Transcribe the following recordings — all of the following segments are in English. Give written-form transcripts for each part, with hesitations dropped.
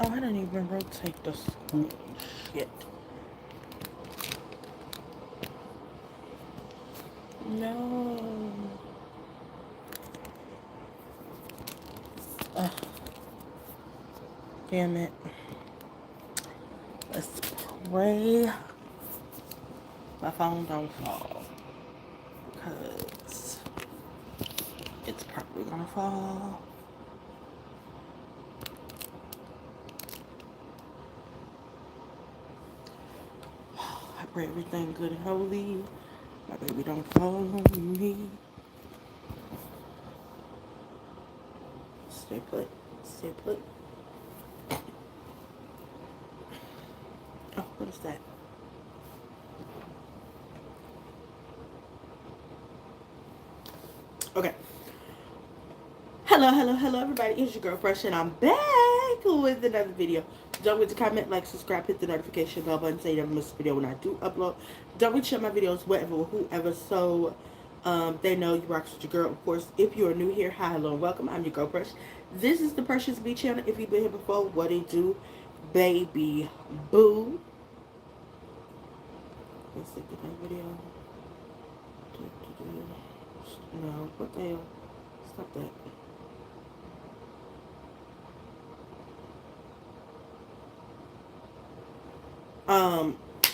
Oh, I didn't even rotate the screen. Shit. No. Ugh, damn it. Let's pray my phone don't fall. Because it's probably gonna fall. I pray everything good and holy. My baby don't fall on me. Stay put. Stay put. Oh, what is that? Okay. Hello, everybody. It's your girl Fresh, and I'm back with another video. Don't forget to comment, like, subscribe, hit the notification bell button so you never miss a video when I do upload. Don't forget to share my videos wherever, whoever, so they know you rocks with your girl. Of course, if you are new here, hi, hello, and welcome. I'm your girl Fresh. This is the Precious B channel. If you've been here before, what it do, baby boo. Let's look at that video. No, what the hell? Stop that.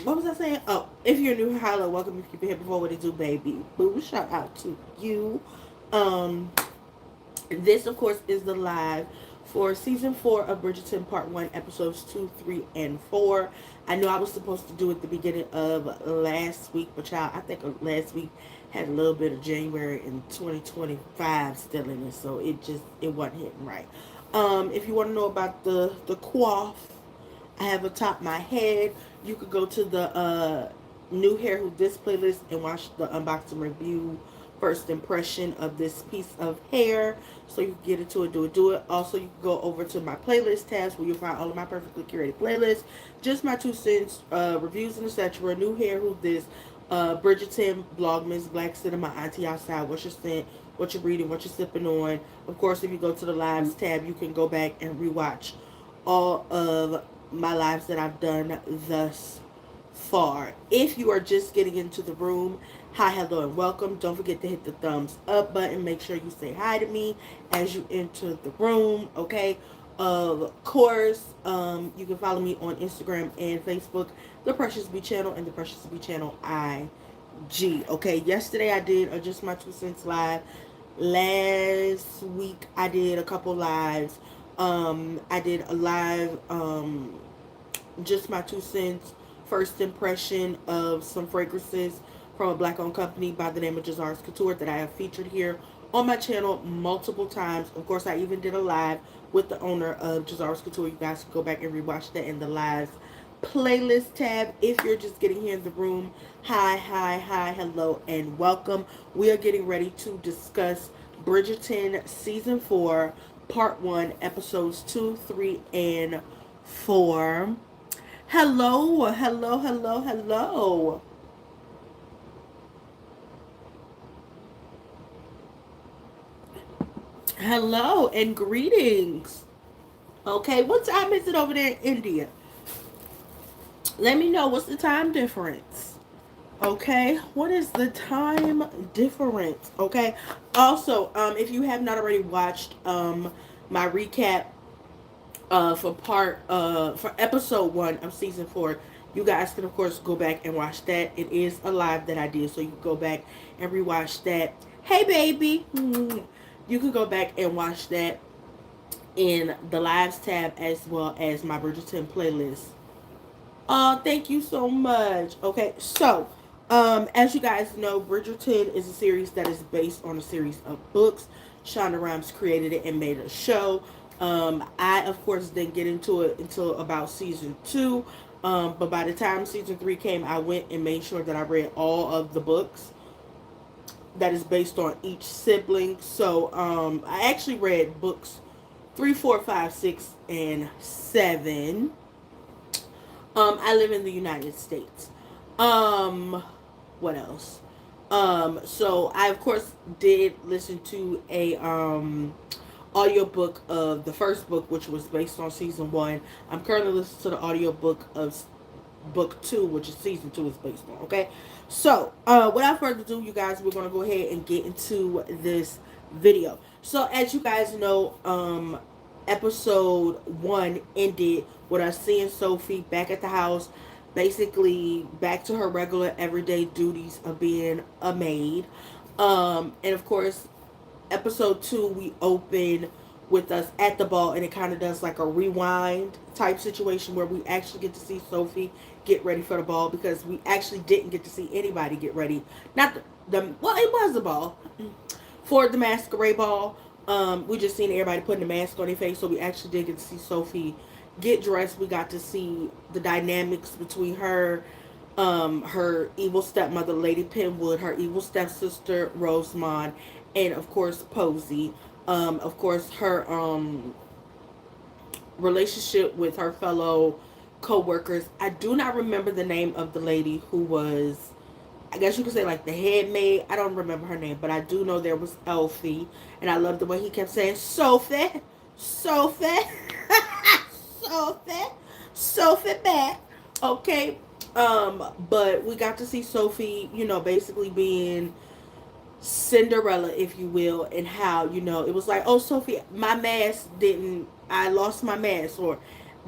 What was I saying? Oh, if you're new, hello, welcome. If you've been here before, what it do, baby boo. Shout out to you. Um, this, of course, is the live for season 4 of Bridgerton Part 1, episodes 2, 3, and 4. I know I was supposed to do it the beginning of last week, but y'all, I think last week had a little bit of January in 2025 still in it, so it wasn't hitting right. If you want to know about the quaff I have atop my head, you could go to the new hair who this playlist and watch the unboxing review first impression of this piece of hair, so you can get into it, do it. Also, you can go over to my playlist tabs where you'll find all of my perfectly curated playlists, just my 2 cents, reviews and etc. New hair who this, Bridgerton, Vlogmas, Black Cinema, Auntie Outside, what you're saying, what you're reading, what you're sipping on. Of course, if you go to the lives tab, you can go back and rewatch all of my lives that I've done thus far. If you are just getting into the room, hi, hello, and welcome. Don't forget to hit the thumbs up button. Make sure you say hi to me as you enter the room, okay? Of course, you can follow me on Instagram and Facebook, The Precious B Channel and The Precious B Channel IG, okay? Yesterday I did Just My 2 cents live. Last week I did a couple lives. I did a live, just my 2 cents first impression of some fragrances from a black owned company by the name of Jazar's Couture that I have featured here on my channel multiple times. Of course, I even did a live with the owner of Jazar's Couture. You guys can go back and rewatch that in the live playlist tab. If you're just getting here in the room, hi, hello, and welcome. We are getting ready to discuss Bridgerton season 4 part 1 episodes 2, 3, and 4. Hello. Hello and greetings. Okay, what time is it over there in India? Let me know, what's the time difference? Okay, what is the time difference? Okay, also, if you have not already watched my recap for episode 1 of season 4, you guys can of course go back and watch that. It is a live that I did, so you can go back and rewatch that. Hey baby, you can go back and watch that in the lives tab as well as my Bridgerton playlist. Thank you so much. Okay, so as you guys know, Bridgerton is a series that is based on a series of books. Shonda Rhimes created it and made a show. I of course didn't get into it until about season 2. But by the time season 3 came, I went and made sure that I read all of the books that is based on each sibling. So I actually read books 3, 4, 5, 6, and 7. I live in the United States. What else? So I of course did listen to a audiobook of the first book, which was based on season one. I'm currently listening to the audiobook of book two, which is season two is based on. Okay, so without further ado, you guys, we're gonna go ahead and get into this video. So as you guys know, episode one ended with us seeing Sophie back at the house, basically back to her regular everyday duties of being a maid. And of course, episode two, we open with us at the ball, and it kind of does like a rewind type situation where we actually get to see Sophie get ready for the ball, because we actually didn't get to see anybody get ready. Not the well, it was the ball for the masquerade ball. We just seen everybody putting the mask on their face, so we actually did get to see Sophie get dressed. We got to see the dynamics between her, her evil stepmother, Lady Penwood, her evil stepsister, Rosamond, and of course, Posey. Of course, her relationship with her fellow co-workers. I do not remember the name of the lady who was, I guess you could say, like the head maid. I don't remember her name, but I do know there was Elfie, and I love the way he kept saying Sophie, Sophie, Sophie, Sophie back. Okay, but we got to see Sophie, you know, basically being Cinderella, if you will, and how, you know, it was like, oh, Sophie, my mask didn't, I lost my mask, or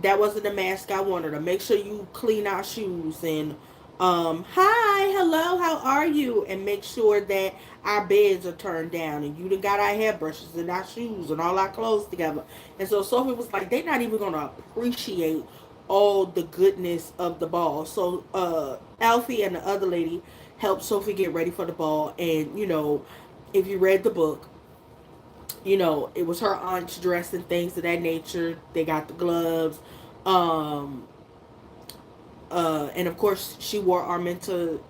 that wasn't the mask I wanted, or make sure you clean our shoes, and hi, hello, how are you, and make sure that our beds are turned down, and you done got our hairbrushes and our shoes and all our clothes together. And so Sophie was like, they're not even gonna appreciate all the goodness of the ball. So Alfie and the other lady helped Sophie get ready for the ball. And, you know, if you read the book, you know, it was her aunt's dress and things of that nature. They got the gloves. And of course, she wore Araminta,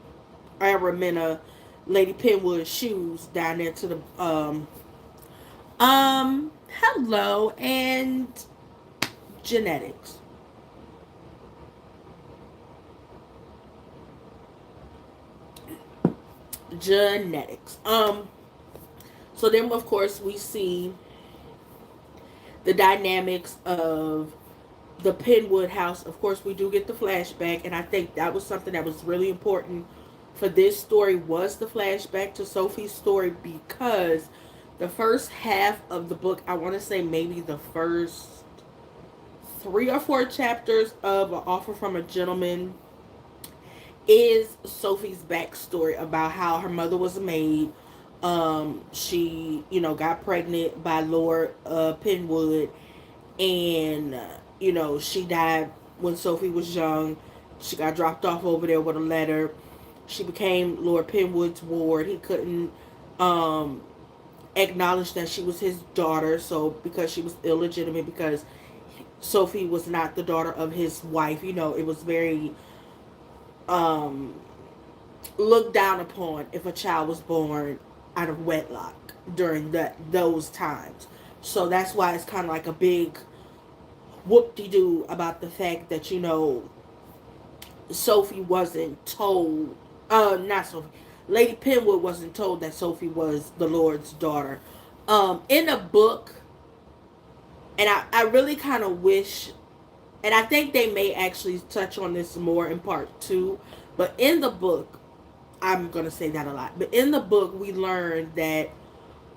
Lady Penwood's shoes down there to the, hello, and genetics. Genetics. So then, of course, we see the dynamics of the Penwood house. Of course, we do get the flashback, and I think that was something that was really important for this story, was the flashback to Sophie's story, because the first half of the book, I want to say maybe the first 3 or 4 chapters of An Offer from a Gentleman, is Sophie's backstory about how her mother was a maid. She, you know, got pregnant by Lord Penwood, and you know, she died when Sophie was young. She got dropped off over there with a letter. She became Lord Penwood's ward. He couldn't acknowledge that she was his daughter, so because she was illegitimate, because Sophie was not the daughter of his wife, you know, it was very um looked down upon if a child was born out of wedlock during those times. So that's why it's kind of like a big whoop-de-doo about the fact that, you know, Sophie wasn't told, not Sophie, Lady Penwood wasn't told that Sophie was the Lord's daughter. In a book, and I really kind of wish, and I think they may actually touch on this more in part two, but in the book, I'm going to say that a lot, but in the book, we learned that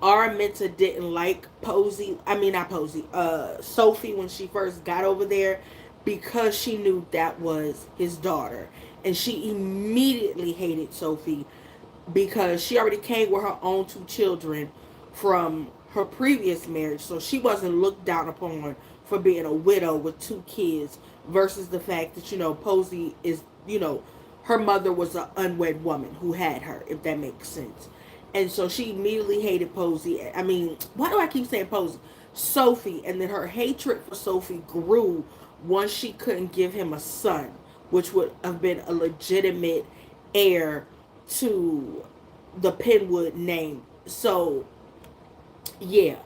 Araminta didn't like Posey, I mean, not Posey, Sophie, when she first got over there, because she knew that was his daughter. And she immediately hated Sophie because she already came with her own 2 children from her previous marriage. So she wasn't looked down upon for being a widow with 2 kids, versus the fact that, you know, Posey is, you know, her mother was an unwed woman who had her, if that makes sense. And so she immediately hated Posey. I mean, why do I keep saying Posey? Sophie. And then her hatred for Sophie grew once she couldn't give him a son, which would have been a legitimate heir to the Penwood name. So, yeah.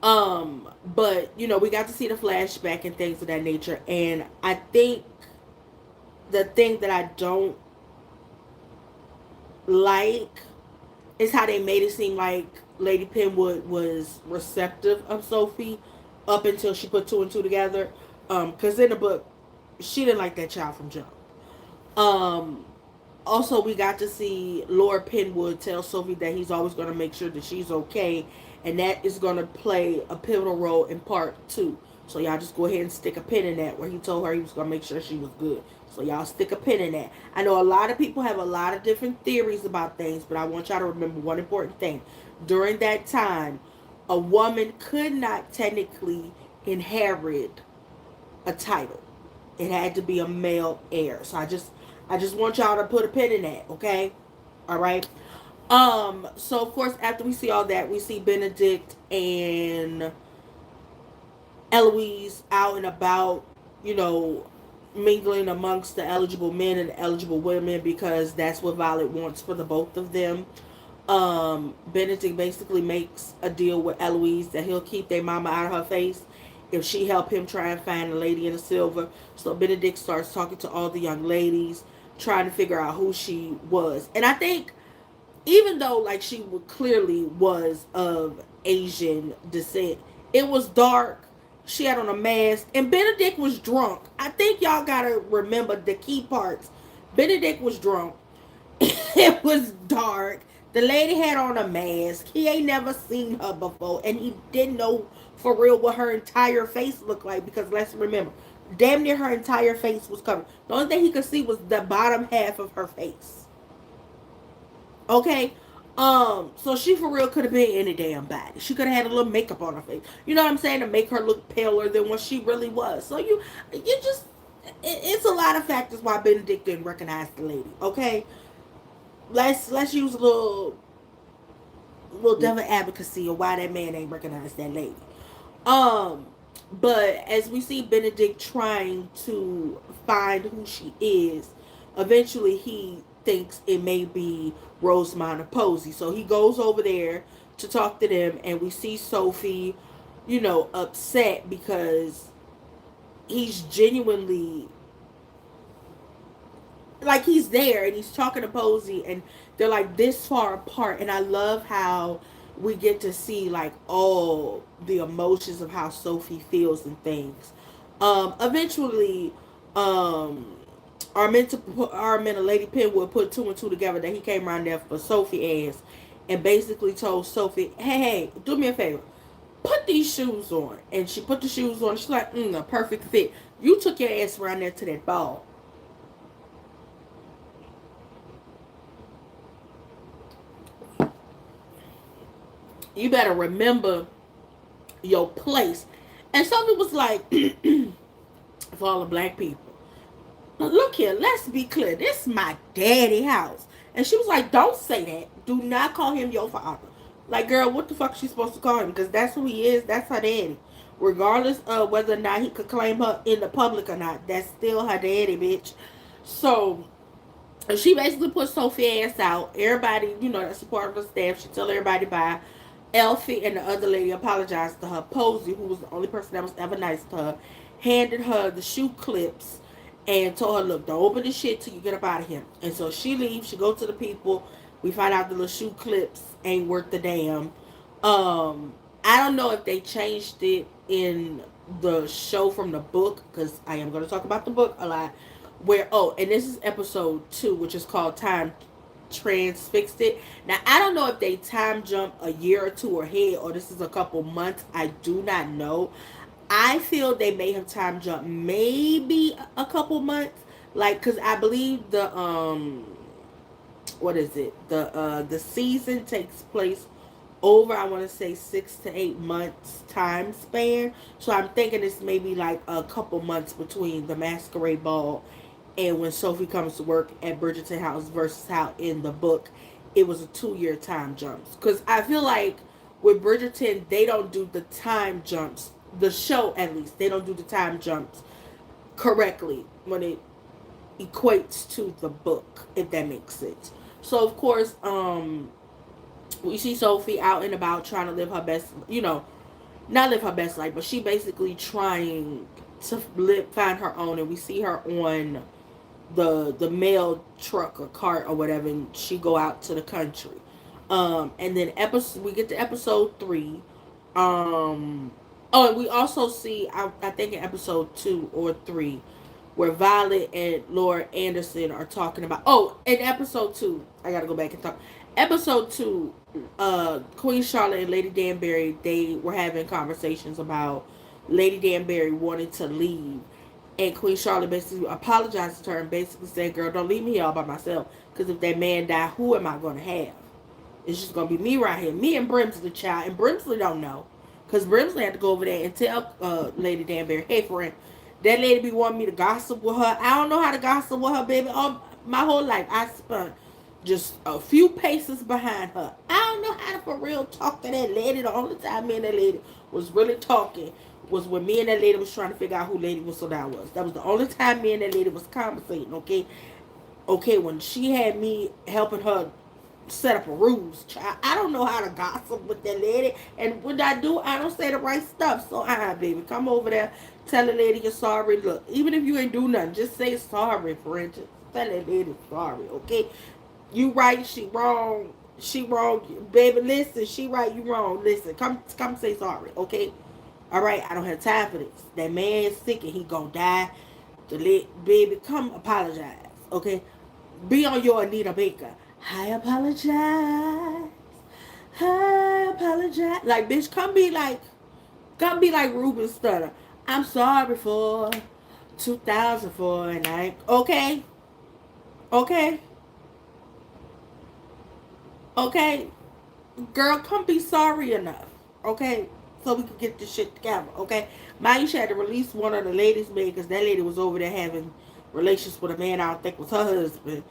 But, you know, we got to see the flashback and things of that nature. And I think the thing that I don't like is how they made it seem like Lady Penwood was receptive of Sophie up until she put two and two together. Because in the book, she didn't like that child from jump. Um, Also, we got to see Lord Penwood tell Sophie that he's always going to make sure that she's okay, and that is going to play a pivotal role in part two. So y'all just go ahead and stick a pin in that, where he told her he was going to make sure she was good. So y'all stick a pin in that. I know a lot of people have a lot of different theories about things, but I want y'all to remember one important thing. During that time, a woman could not technically inherit a title. It had to be a male heir. So I just want y'all to put a pin in that, okay? All right. So of course after we see all that, we see Benedict and Eloise out and about, you know, mingling amongst the eligible men and the eligible women, because that's what Violet wants for the both of them. Benedict basically makes a deal with Eloise that he'll keep their mama out of her face if she help him try and find a lady in the silver. So Benedict starts talking to all the young ladies, trying to figure out who she was. And I think even though like she clearly was of Asian descent, it was dark. She had on a mask, and Benedict was drunk. I think y'all gotta remember the key parts. Benedict was drunk. It was dark. The lady had on a mask. He ain't never seen her before, and he didn't know for real what her entire face looked like, because let's remember, damn near her entire face was covered. The only thing he could see was the bottom half of her face. Okay? So she for real could have been any damn body. She could have had a little makeup on her face. You know what I'm saying? To make her look paler than what she really was. So you just, it's a lot of factors why Benedict didn't recognize the lady. Okay? Let's use a little devil advocacy of why that man ain't recognized that lady. Um, but as we see Benedict trying to find who she is, eventually he thinks it may be Rosamond or Posey. So he goes over there to talk to them, and we see Sophie, upset because he's genuinely, like, he's there and he's talking to Posey, and they're like this far apart. And I love how we get to see like all the emotions of how Sophie feels and things. Eventually, our mentor Lady Penwood put two and two together that he came around there for Sophie ass, and basically told Sophie, hey, do me a favor, put these shoes on. And she put the shoes on. She's like, a perfect fit. You took your ass around there to that ball. You better remember your place. And something was like, for all the black people, look here, let's be clear. This is my daddy house. And she was like, don't say that. Do not call him your father. Like, girl, what the fuck is she supposed to call him? Because that's who he is. That's her daddy. Regardless of whether or not he could claim her in the public or not, that's still her daddy, bitch. So she basically put Sophie ass out. Everybody, that's a part of the staff. She tell everybody bye. Elfie and the other lady apologized to her. Posey, who was the only person that was ever nice to her, handed her the shoe clips and told her, look, don't open this shit till you get up out of here. And so she leaves. She goes to the people. We find out the little shoe clips ain't worth the damn. I don't know if they changed it in the show from the book, because I am going to talk about the book a lot. And this is episode 2, which is called Time Transfixed It. Now, I don't know if they time jump a year or two ahead, or this is a couple months. I do not know. I feel they may have time jump maybe a couple months, like, because I believe the what is it, the season takes place over, I want to say, 6 to 8 months time span. So I'm thinking it's maybe like a couple months between the masquerade ball and when Sophie comes to work at Bridgerton House, versus how in the book it was a 2-year time jumps. Because I feel like with Bridgerton, they don't do the time jumps, the show at least, they don't do the time jumps correctly when it equates to the book, if that makes sense. So of course, we see Sophie out and about trying to live her best, not live her best life, but she basically trying to find her own. And we see her on the mail truck or cart or whatever, and she go out to the country. And then episode we get to episode 3. Oh, and we also see I think in episode 2 or 3 where Violet and Laura Anderson are talking about. Oh, in episode 2, I gotta go back and talk. Episode 2, Queen Charlotte and Lady Danbury, they were having conversations about Lady Danbury wanting to leave, and Queen Charlotte basically apologized to her and basically said, "Girl, don't leave me here all by myself. Because if that man die, who am I gonna have? It's just gonna be me right here, me and Brimsley, child." And Brimsley don't know, cause Brimsley had to go over there and tell Lady Danbury, "Hey, friend, that lady be wanting me to gossip with her. I don't know how to gossip with her, baby. My whole life I spent just a few paces behind her. I don't know how to for real talk to that lady. The only time me and that lady was really talking was when me and that lady was trying to figure out who Lady Whistledown was. That was the only time me and that lady was conversating, okay? Okay, when she had me helping her set up a ruse, child. I don't know how to gossip with that lady. And when I do, I don't say the right stuff. So, baby, come over there. Tell the lady you're sorry. Look, even if you ain't do nothing, just say sorry, friend. Just tell that lady sorry, okay? You right, she wrong. She wrong. Baby, listen, she right, you wrong. Listen, come say sorry, okay? All right, I don't have time for this. That man's sick and he gonna die. Baby, come apologize, okay? Be on your Anita Baker. I apologize. I apologize. Like, bitch, come be like Ruben Stutter. I'm sorry for 2004 and okay, okay, okay. Girl, come be sorry enough, okay? So we can get this shit together, okay? Maisha had to release one of the ladies' maid because that lady was over there having relations with a man I don't think was her husband.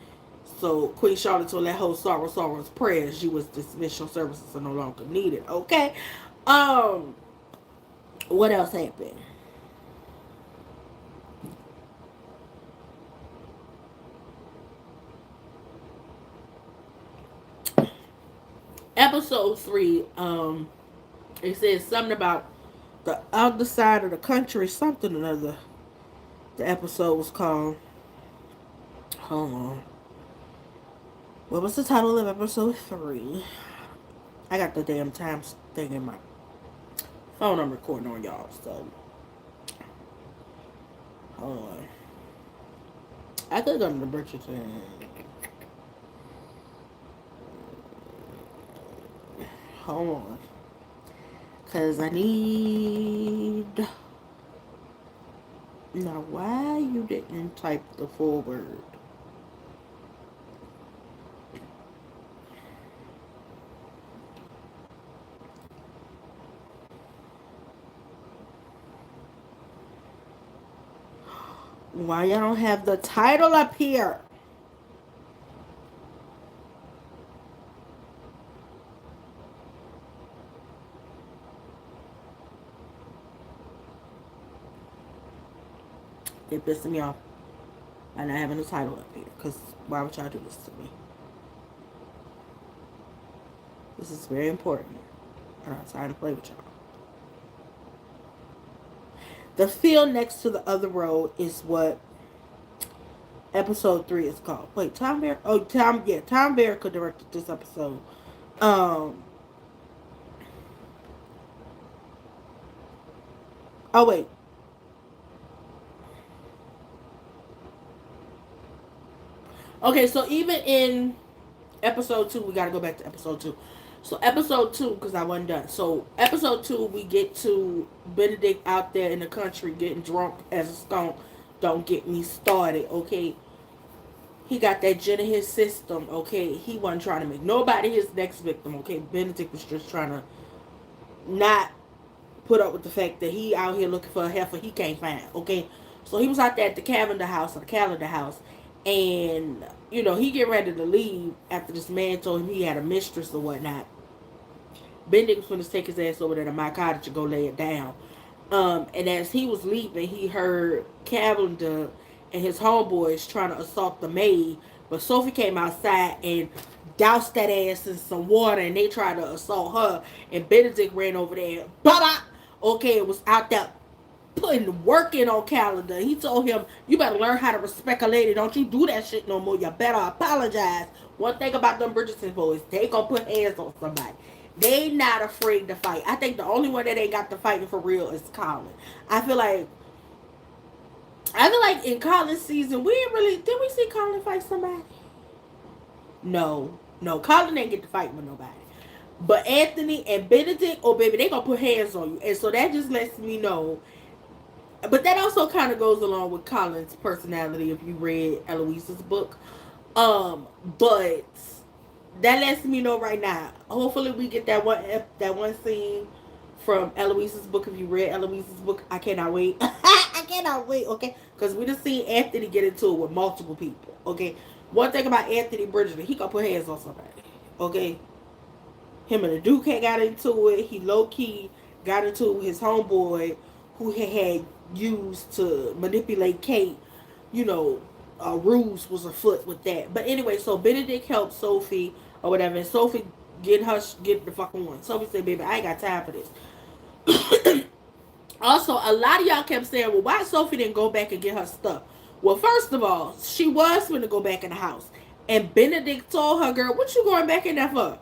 So Queen Charlotte told that whole sorrow's prayers. She was dismissed. Your services are no longer needed, okay? Um, what else happened? Episode 3, it says something about the other side of the country, something or other. The episode was called. Hold on. What was the title of episode 3? I got the damn time thing in my phone I'm recording on, y'all. So, hold on. I could go to the Bridgerton. Hold on. Because I need. Now, why you didn't type the full word? Why y'all don't have the title up here? It pissing me off by not having the title up here. Because why would y'all do this to me? This is very important. I don't have time to play with y'all. The field next to the other road is what episode 3 is called. Wait, Tom Bear? Oh, Tom Bear could direct this episode. Um. Oh wait. Okay, so even in episode 2, we gotta go back to episode 2. So episode 2, because I wasn't done. So episode 2, we get to Benedict out there in the country getting drunk as a skunk. Don't get me started, okay? He got that gin in his system, okay? He wasn't trying to make nobody his next victim, okay? Benedict was just trying to not put up with the fact that he out here looking for a heifer he can't find, okay? So he was out there at the calendar house, and, you know, he get ready to leave after this man told him he had a mistress or whatnot. Benedict was going to take his ass over there to my cottage and go lay it down. And as he was leaving, he heard Cavender and his homeboys trying to assault the maid. But Sophie came outside and doused that ass in some water, and they tried to assault her. And Benedict ran over there. Baba! Okay, it was out there. putting work in on calendar. He told him, you better learn how to respect a lady. Don't you do that shit no more. You better apologize. One thing about them Bridgerton boys, they gonna put hands on somebody. They not afraid to fight. I think the only one that ain't got to fighting for real is Colin. I feel like in Colin's season, we didn't really, did we see Colin fight somebody? No, Colin ain't get to fight with nobody. But Anthony and Benedict, oh baby, they gonna put hands on you. And so that just lets me know. But that also kind of goes along with Colin's personality if you read Eloise's book. But that lets me know right now. Hopefully we get that one scene from Eloise's book. If you read Eloise's book, I cannot wait. I cannot wait, okay? Because we just seen Anthony get into it with multiple people, okay? One thing about Anthony Bridgerton, he gonna put hands on somebody, okay? Him and the Duke had got into it. He low-key got into his homeboy who he had used to manipulate Kate. You know, ruse was afoot with that. But anyway, so Benedict helped Sophie or whatever. And Sophie get the fucking one. Sophie said, baby, I ain't got time for this. Also, a lot of y'all kept saying, well, why Sophie didn't go back and get her stuff? Well, first of all, she was going to go back in the house. And Benedict told her, girl, what you going back in there for?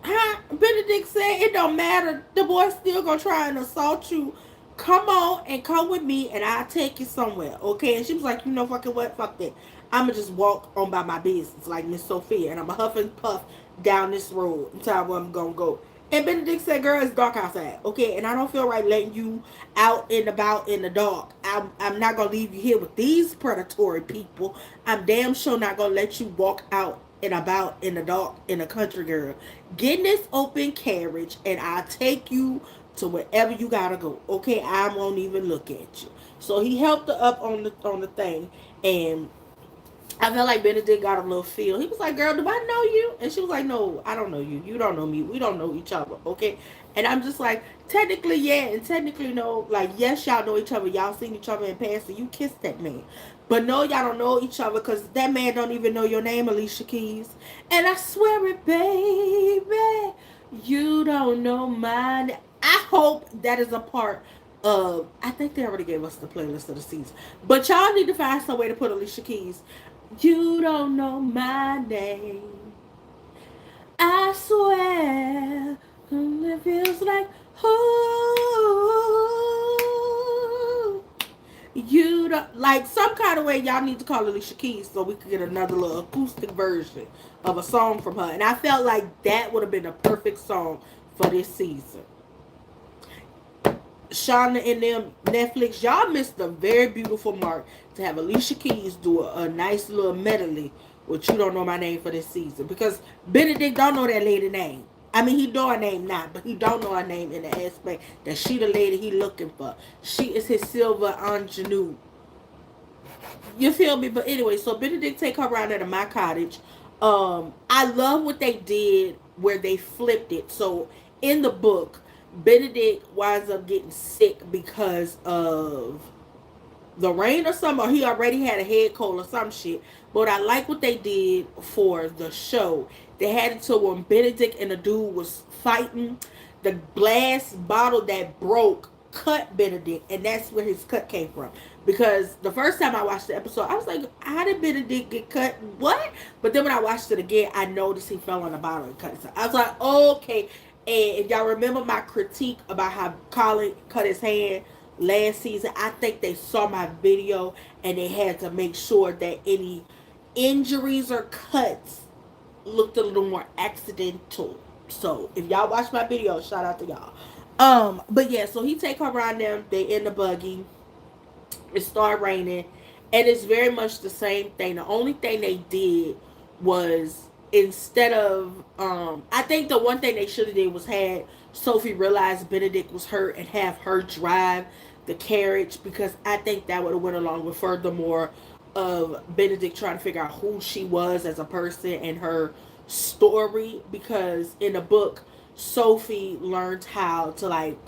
Huh? Benedict said, it don't matter. The boy's still going to try and assault you. Come on and come with me and I'll take you somewhere, okay? And she was like, you know fucking what? Fuck that. I'm going to just walk on by my business like Miss Sophia. And I'm going to huff and puff down this road until where I'm going to go. And Benedict said, girl, it's dark outside, okay? And I don't feel right letting you out and about in the dark. I'm not going to leave you here with these predatory people. I'm damn sure not going to let you walk out and about in the dark in the country, girl. Get in this open carriage and I'll take you to wherever you got to go, okay? I won't even look at you. So he helped her up on the thing. And I felt like Benedict got a little feel. He was like, girl, do I know you? And she was like, no, I don't know you. You don't know me. We don't know each other, okay? And I'm just like, technically, yeah, and technically, no. Like, yes, y'all know each other. Y'all seen each other in past, and you kissed that man. But no, y'all don't know each other because that man don't even know your name, Alicia Keys. And I swear it, baby, you don't know mine. I hope that is a part of, I think they already gave us the playlist of the season. But y'all need to find some way to put Alicia Keys. You don't know my name. I swear. It feels like, oh, you don't, like some kind of way y'all need to call Alicia Keys so we could get another little acoustic version of a song from her. And I felt like that would have been a perfect song for this season. Shauna and them Netflix, y'all missed a very beautiful mark to have Alicia Keys do a nice little medley with You Don't Know My Name for this season. Because Benedict don't know that lady name. I mean, he know her name now, but he don't know her name in the aspect that she the lady he looking for. She is his silver ingenue. You feel me? But anyway, so Benedict take her around at my cottage. I love what they did where they flipped it. So in the book, Benedict winds up getting sick because of the rain or something, or he already had a head cold or some shit. But I like what they did for the show. They had it to when Benedict and the dude was fighting, the glass bottle that broke cut Benedict, and that's where his cut came from. Because the first time I watched the episode, I was like, how did Benedict get cut? What? But then when I watched it again, I noticed he fell on the bottle and cut himself. I was like, okay. And if y'all remember my critique about how Colin cut his hand last season, I think they saw my video and they had to make sure that any injuries or cuts looked a little more accidental. So if y'all watch my video, shout out to y'all. But yeah, so he take her around them, they in the buggy, it started raining, and it's very much the same thing. The only thing they did was, instead of I think the one thing they should have did was had Sophie realize Benedict was hurt and have her drive the carriage, because I think that would have went along with furthermore of Benedict trying to figure out who she was as a person and her story, because in the book Sophie learned how to like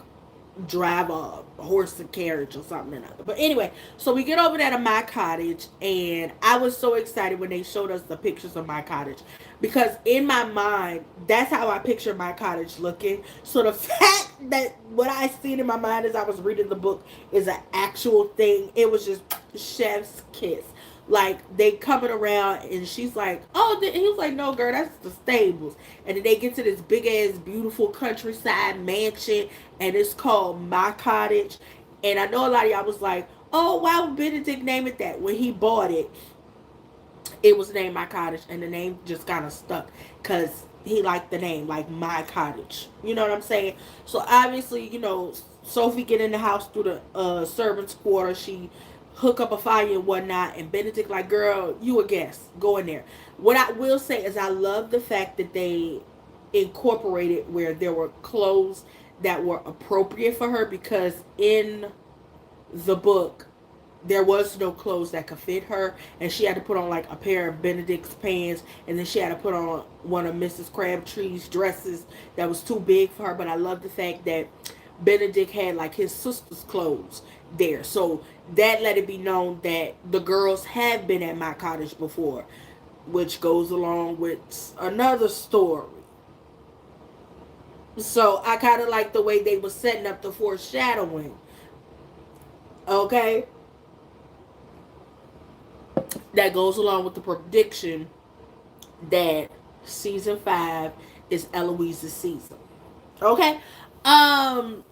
drive a horse and carriage or something or another. But anyway, so we get over there to my cottage, and I was so excited when they showed us the pictures of my cottage, because in my mind that's how I picture my cottage looking. So the fact that what I seen in my mind as I was reading the book is an actual thing. It was just chef's kiss. Like they coming around and she's like, oh, he was like, no, girl, that's the stables. And then they get to this big ass, beautiful countryside mansion, and it's called My Cottage. And I know a lot of y'all was like, oh, why would Benedict name it that? When he bought it, it was named My Cottage, and the name just kind of stuck because he liked the name, like My Cottage. You know what I'm saying? So obviously, Sophie get in the house through the servants' quarter. She hook up a fire and whatnot, and Benedict like, girl, you a guest, go in there. What I will say is I love the fact that they incorporated where there were clothes that were appropriate for her, because in the book there was no clothes that could fit her, and she had to put on like a pair of Benedict's pants, and then she had to put on one of Mrs. Crabtree's dresses that was too big for her. But I love the fact that Benedict had like his sister's clothes there, so that let it be known that the girls have been at My Cottage before, which goes along with another story. So I kind of like the way they were setting up the foreshadowing. Okay, that goes along with the prediction that season 5 is Eloise's season. Okay. Um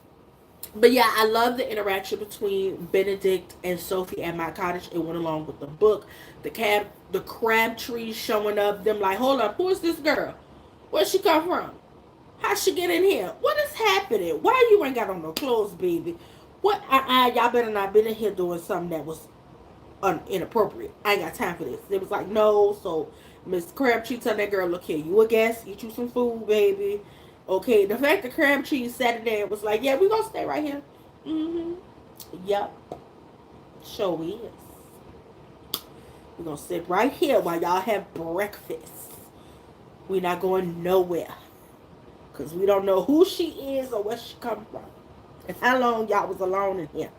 but yeah, I love the interaction between Benedict and Sophie at My Cottage. It went along with the book. The crab trees showing up, them like, hold up, who is this girl? Where she come from? How she get in here? What is happening? Why you ain't got on no clothes, baby? What? Y'all better not been in here doing something that was inappropriate. I ain't got time for this. It was like, no. So Miss Crabtree tell that girl, look here, you a guest, eat you some food, baby. Okay, the fact that Crabtree sat there and was like, yeah, we gonna stay right here. Mm-hmm. Yep. Sure is. We gonna sit right here while y'all have breakfast. We not going nowhere. Cause we don't know who she is or where she come from. And how long y'all was alone in here.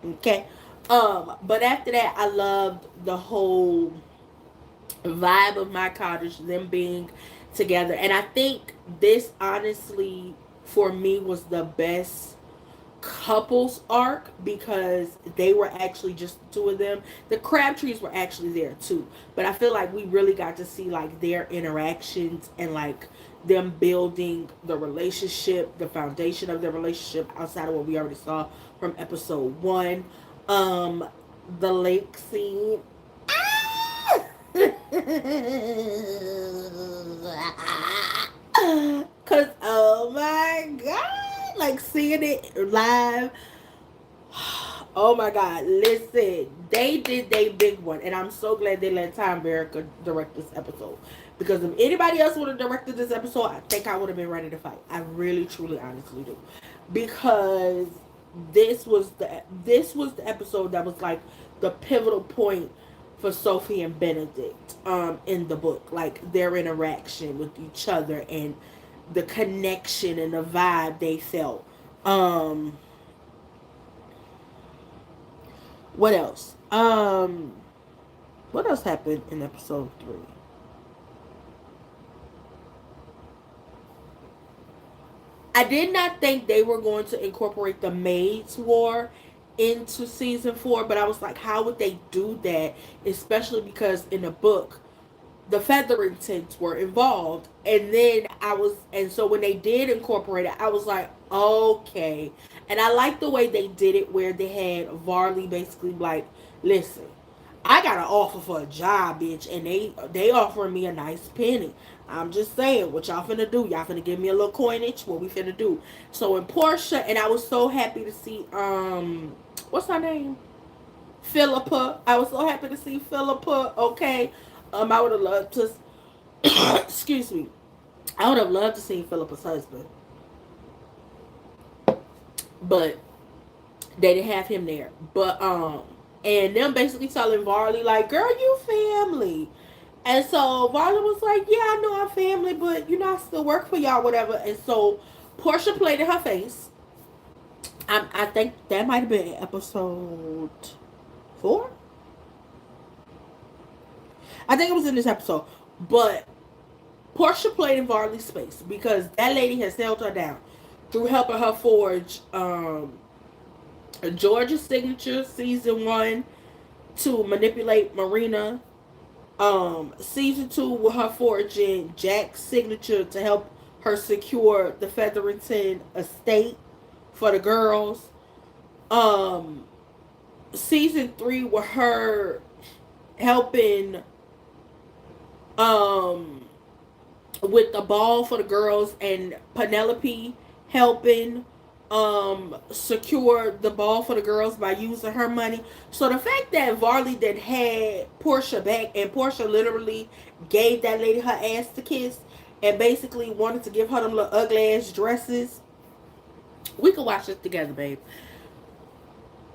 Okay. But after that, I loved the whole vibe of My Cottage, them being together. And I think this honestly for me was the best couples arc, because they were actually just the two of them. The Crabtrees were actually there too, but I feel like we really got to see like their interactions and like them building the relationship, the foundation of their relationship outside of what we already saw from episode 1. um the lake scene. Cause oh my god, like seeing it live. Oh my god, listen, they did their big one, and I'm so glad they let Tom Verica direct this episode. Because if anybody else would have directed this episode, I think I would have been ready to fight. I really, truly, honestly do. Because this was the episode that was like the pivotal point for Sophie and Benedict in the book. Like their interaction with each other and the connection and the vibe they felt. What else? What else happened in episode 3? I did not think they were going to incorporate the Maids War into season 4, but I was like, how would they do that? Especially because in the book, the Featheringtons were involved, and then and so when they did incorporate it, I was like, okay. And I like the way they did it, where they had Varley basically like, listen, I got an offer for a job, bitch, and they offering me a nice penny. I'm just saying, what y'all finna do? Y'all finna give me a little coinage? What we finna do? So in Portia, and I was so happy to see what's her name? Philippa. I was so happy to see Philippa. Okay, I would have loved to. Excuse me. I would have loved to see Philippa's husband, but they didn't have him there. But and them basically telling Varley like, "Girl, you family." And so Varley was like, "Yeah, I know I'm family, but I still work for y'all, whatever." And so Portia played in her face. I think that might have been episode 4. I think it was in this episode, but Portia played in Varley's space because that lady has held her down. through helping her forge Georgia's signature season 1 to manipulate Marina. Season 2 with her forging Jack's signature to help her secure the Featherington estate for the girls. Um, Season 3 with her helping um with the ball for the girls, and Penelope helping secure the ball for the girls by using her money. So the fact that Varley then had Portia back, and Portia literally gave that lady her ass to kiss and basically wanted to give her them little ugly ass dresses. We could watch this together, babe.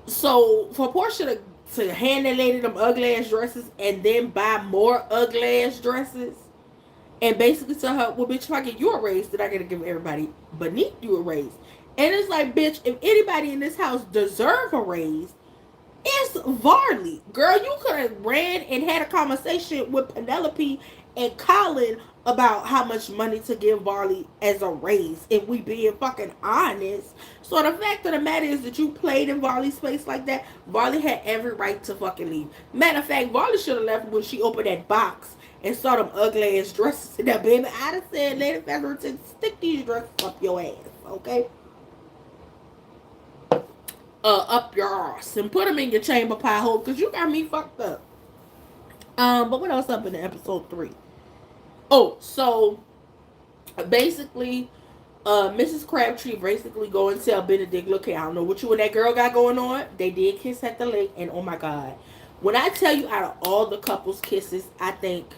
So for Portia to hand that lady them ugly ass dresses and then buy more ugly ass dresses and basically tell her, well, bitch, if I get you a raise, then I gotta give everybody beneath you a raise. And it's like, bitch, if anybody in this house deserve a raise, it's Varley. Girl, you could have ran and had a conversation with Penelope and Colin about how much money to give Varley as a raise, if we being fucking honest. So the fact of the matter is that you played in Varley's space like that. Varley had every right to fucking leave. Matter of fact, Varley should have left when she opened that box and saw them ugly ass dresses in that, baby. I'd have said, Lady Featherington, stick these dresses up your ass, okay? Up your ass and put them in your chamber pie hole, because you got me fucked up. But what else up in episode 3? Oh, so basically, Mrs. Crabtree basically go and tell Benedict, look here, I don't know what you and that girl got going on. They did kiss at the lake, and oh my god. When I tell you, out of all the couples kisses, I think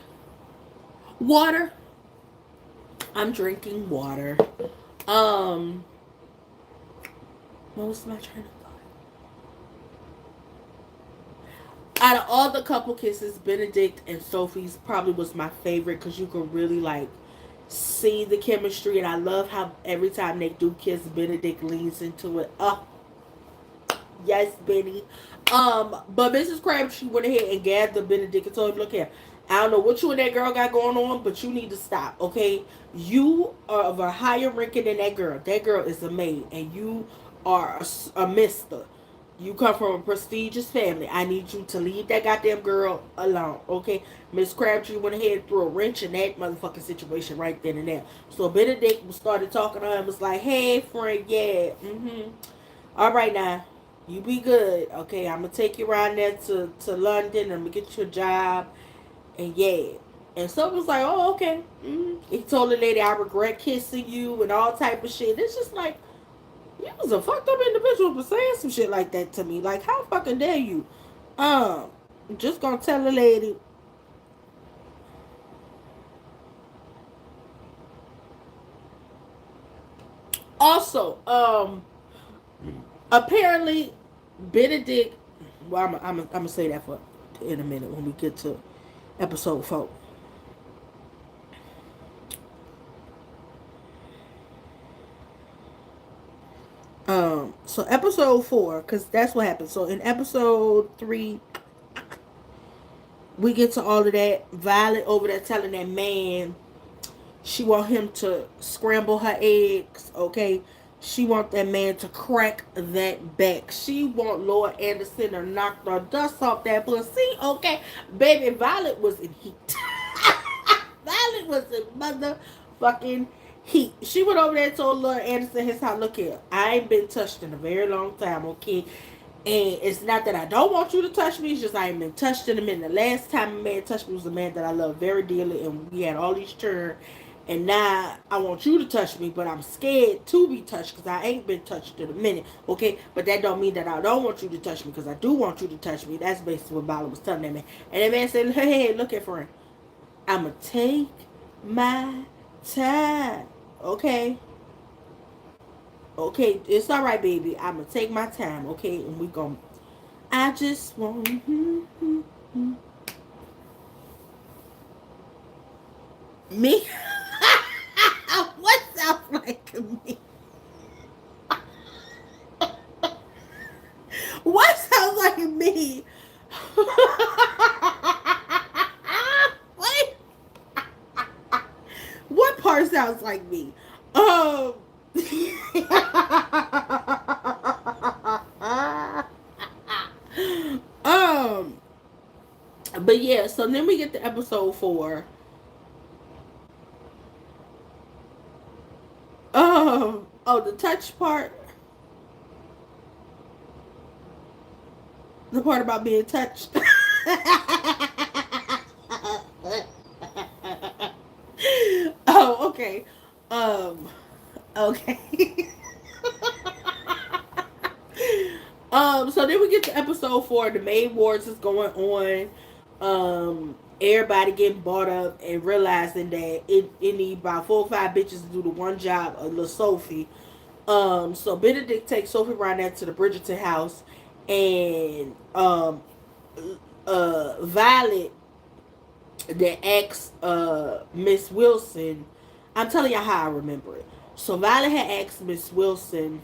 water. I'm drinking water. What was my train of thought? Out of all the couple kisses, Benedict and Sophie's probably was my favorite, because you could really like see the chemistry, and I love how every time they do kiss, Benedict leans into it. Yes, Benny. But Mrs. Crabtree went ahead and gathered Benedict and told him, look here, I don't know what you and that girl got going on, but you need to stop, okay? You are of a higher ranking than that girl. That girl is a maid, and you are a mister. You come from a prestigious family. I need you to leave that goddamn girl alone, okay? Miss Crabtree went ahead and threw a wrench in that motherfucking situation right then and there. So Benedict started talking to her and was like, hey, friend, yeah, all right now. You be good, okay? I'm going to take you around there to London. I'm going to get you a job. And yeah. And so it was like, oh, okay. He told the lady, I regret kissing you and all type of shit. It's just like, you was a fucked up individual for saying some shit like that to me. Like, how fucking dare you? Just gonna tell the lady. Also, apparently, Benedict. Well, I'm gonna say that for in a minute when we get to episode 4. So episode 4, because that's what happened. So in episode 3, we get to all of that. Violet over there telling that man she want him to scramble her eggs, okay? She want that man to crack that back. She want Lord Anderson to knock the dust off that pussy, okay? Baby, Violet was in heat. Violet was in motherfucking heat. She went over there and told Lord Anderson his house, look here, I ain't been touched in a very long time, okay? And it's not that I don't want you to touch me. It's just I ain't been touched in a minute. The last time a man touched me was a man that I love very dearly, and we had all these children. And now I want you to touch me, but I'm scared to be touched because I ain't been touched in a minute. Okay? But that don't mean that I don't want you to touch me, because I do want you to touch me. That's basically what Bala was telling that man. And that man said, hey, look at friend. I'm going to take my time. Okay? Okay, it's all right, baby. I'm going to take my time, okay? And we going to... I just want... Me? What sounds like me? What sounds like me? What? What part sounds like me? But yeah, so then we get to episode 4. Oh, the touch part, the part about being touched. Oh, okay. Um, okay. So then we get to episode 4. The main wars is going on. Everybody getting bought up and realizing that it need about 4 or 5 bitches to do the one job of little Sophie. So Benedict takes Sophie around there to the Bridgerton house, and Violet that asks Miss Wilson. I'm telling you how I remember it. So Violet had asked Miss Wilson.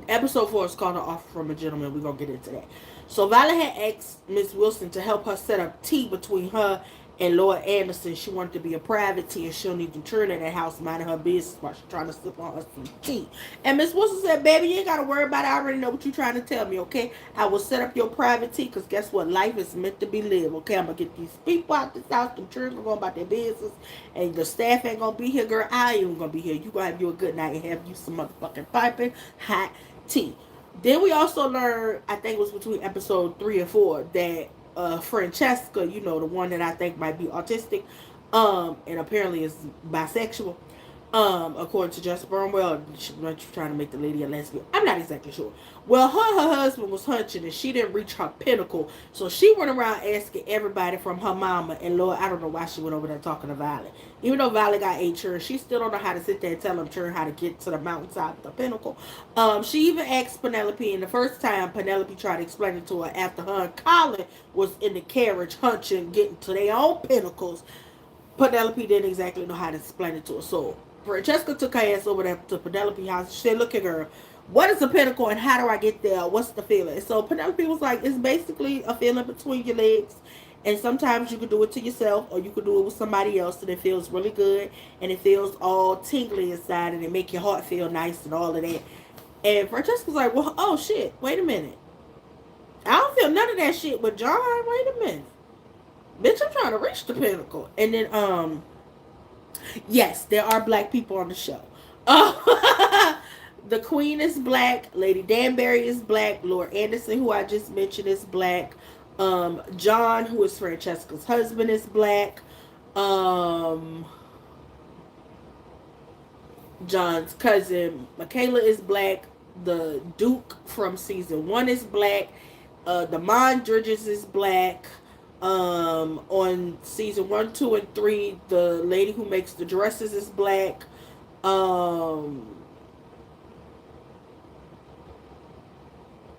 Episode 4 is called An Offer from a Gentleman. We're going to get into that. So Violet had asked Miss Wilson to help her set up tea between her and Lord Anderson. She wanted to be a private tea, and she'll need to turn in that house minding her business while she's trying to sip on her some tea. And Miss Wilson said, baby, you ain't got to worry about it. I already know what you're trying to tell me, okay? I will set up your private tea, because guess what? Life is meant to be lived, okay? I'm going to get these people out this house. Them children are going about their business, and the staff ain't going to be here, girl. I ain't even going to be here. You going to have you a good night and have you some motherfucking piping hot tea. Then we also learned, I think it was between episode 3 and 4, that Francesca, you know, the one that I think might be autistic, and apparently is bisexual, according to Jessica Burnwell, she's trying to make the lady a lesbian. I'm not exactly sure. Well, her husband was hunching, and she didn't reach her pinnacle, so she went around asking everybody from her mama. And Lord, I don't know why she went over there talking to Violet. Even though Violet got 8 children, she still don't know how to sit there and tell them children how to get to the mountainside of the pinnacle. She even asked Penelope, and the first time Penelope tried to explain it to her after her and Colin was in the carriage hunching, getting to their own pinnacles. Penelope didn't exactly know how to explain it to her. So Francesca took her ass over there to Penelope's house. She said, look at her. What is a pinnacle and how do I get there? What's the feeling? So Penelope was like, it's basically a feeling between your legs. And sometimes you can do it to yourself or you can do it with somebody else and it feels really good and it feels all tingly inside and it make your heart feel nice and all of that. And Francesca's like, well, oh shit, wait a minute. I don't feel none of that shit with John. Wait a minute. Bitch, I'm trying to reach the pinnacle. And then, yes, there are black people on the show. The Queen is black. Lady Danbury is black. Lord Anderson, who I just mentioned, is black. John, who is Francesca's husband, is black. John's cousin Michaela is black. The Duke from season 1 is black. The Mondridges is black. On season 1, 2, and 3, the lady who makes the dresses is black.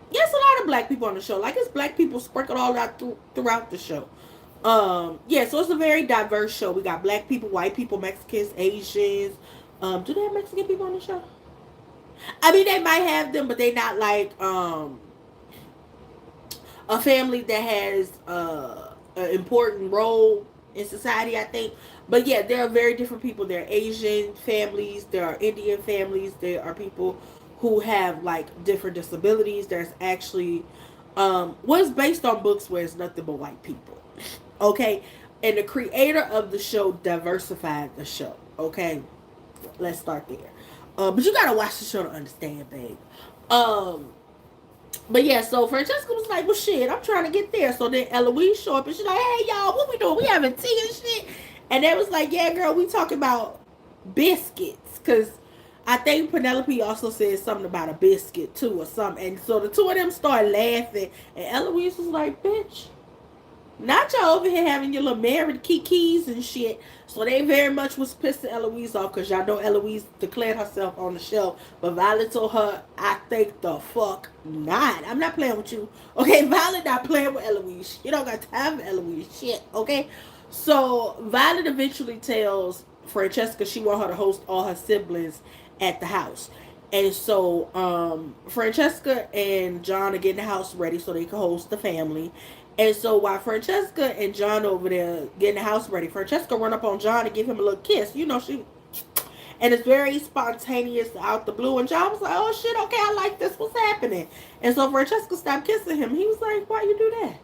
Yes, a lot of black people on the show. Like it's black people sprinkled all out throughout the show. Yeah, so it's a very diverse show. We got black people, white people, Mexicans, Asians. Do they have Mexican people on the show? I mean, they might have them, but they not like a family that has an important role in society, I think. But yeah, there are very different people. There are Asian families, there are Indian families, there are people who have like different disabilities. There's actually was based on books where it's nothing but white people. Okay, and the creator of the show diversified the show. Okay, let's start there. But you gotta watch the show to understand, babe. Um, but yeah, so Francesca was like, well, shit, I'm trying to get there. So then Eloise showed up and she's like, hey, y'all, what we doing? We having tea and shit. And they was like, yeah, girl, we talking about biscuits. Because I think Penelope also said something about a biscuit, too, or something. And so the two of them started laughing. And Eloise was like, bitch, not y'all over here having your little married kikis and shit. So they very much was pissing Eloise off because y'all know Eloise declared herself on the show. But Violet told her, I think the fuck not. I'm not playing with you. Okay, Violet not playing with Eloise. You don't got time for Eloise shit, okay? So Violet eventually tells Francesca she want her to host all her siblings at the house. And so Francesca and John are getting the house ready so they can host the family. And so while Francesca and John over there getting the house ready, Francesca run up on John and give him a little kiss. You know, and it's very spontaneous out the blue. And John was like, oh shit, okay, I like this. What's happening? And so Francesca stopped kissing him. He was like, why you do that?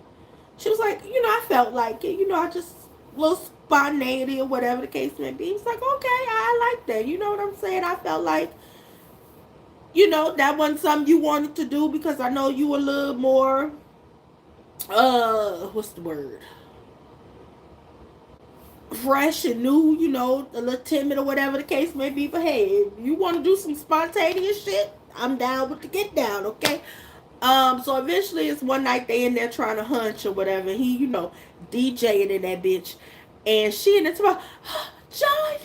She was like, I felt like it. I just a little spontaneity or whatever the case may be. It's like, okay, I like that. You know what I'm saying? I felt like, that wasn't something you wanted to do because I know you were a little more, what's the word? Fresh and new, a little timid or whatever the case may be. But hey, if you want to do some spontaneous shit, I'm down with the get down, okay? So eventually it's one night they in there trying to hunch or whatever. He, DJing in that bitch. And she in there talking about, John,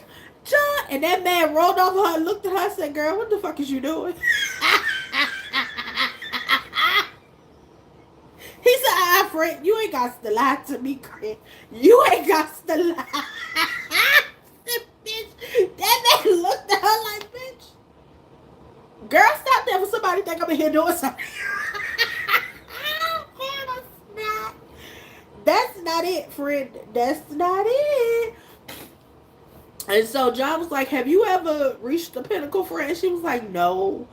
John. And that man rolled over her and looked at her and said, girl, what the fuck is you doing? He said, Fred, you ain't got to lie to me, Chris. You ain't got to lie. Bitch, that man looked at her like, bitch. Girl, stop that for somebody think I'm in here doing something. That's not it, friend. That's not it. And so John was like, have you ever reached the pinnacle, friend? She was like, no.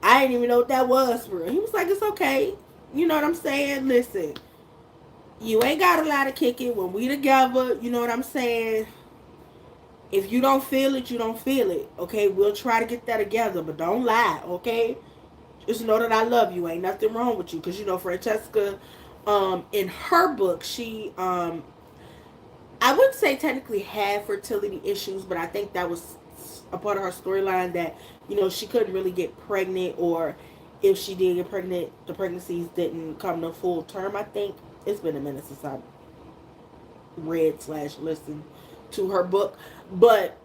I didn't even know what that was for real. He was like, it's okay. You know what I'm saying? Listen, you ain't got a lot to kick it when we together. You know what I'm saying? If you don't feel it, you don't feel it. Okay? We'll try to get that together, but don't lie, okay? Just know that I love you. Ain't nothing wrong with you. Because, Francesca, in her book, she, I wouldn't say technically had fertility issues, but I think that was a part of her storyline that, she couldn't really get pregnant, or if she did get pregnant, the pregnancies didn't come to full term. I think it's been a minute since I read/listened to her book, but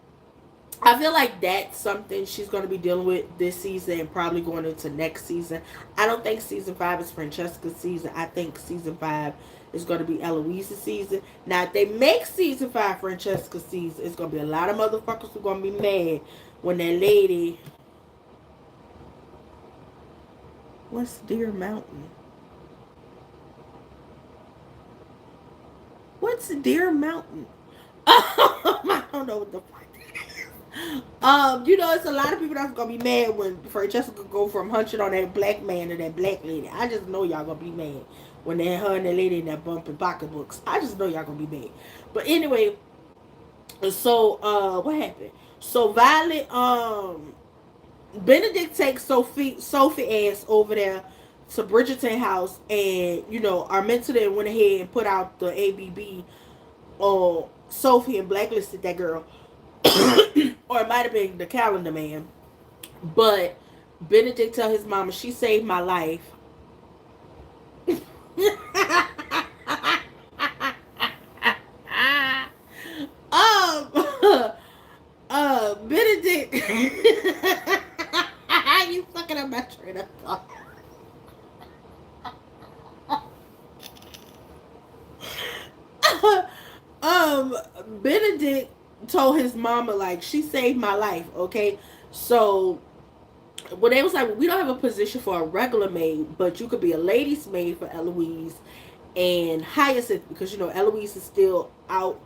I feel like that's something she's going to be dealing with this season and probably going into next season. I don't think season 5 is Francesca's season. I think season 5 is going to be Eloise's season. Now, if they make season 5 Francesca's season, it's going to be a lot of motherfuckers who are going to be mad when that lady... What's Deer Mountain? What's Deer Mountain? I don't know what the fuck that is. It's a lot of people that's gonna be mad when Francesca go from hunching on that black man to that black lady. I just know y'all gonna be mad when they her and that lady in that bumping pocketbooks. I just know y'all gonna be mad. But anyway, so what happened? So Violet, Benedict takes Sophie ass over there to Bridgerton house, and Arminta then went ahead and put out the ABB on Sophie and blacklisted that girl. Or it might have been the calendar man. But Benedict tell his mama, she saved my life. Benedict. You fucking up my train of thought. Benedict told his mama, like, she saved my life, okay? So when they was like, we don't have a position for a regular maid, but you could be a ladies maid for Eloise and Hyacinth, because Eloise is still out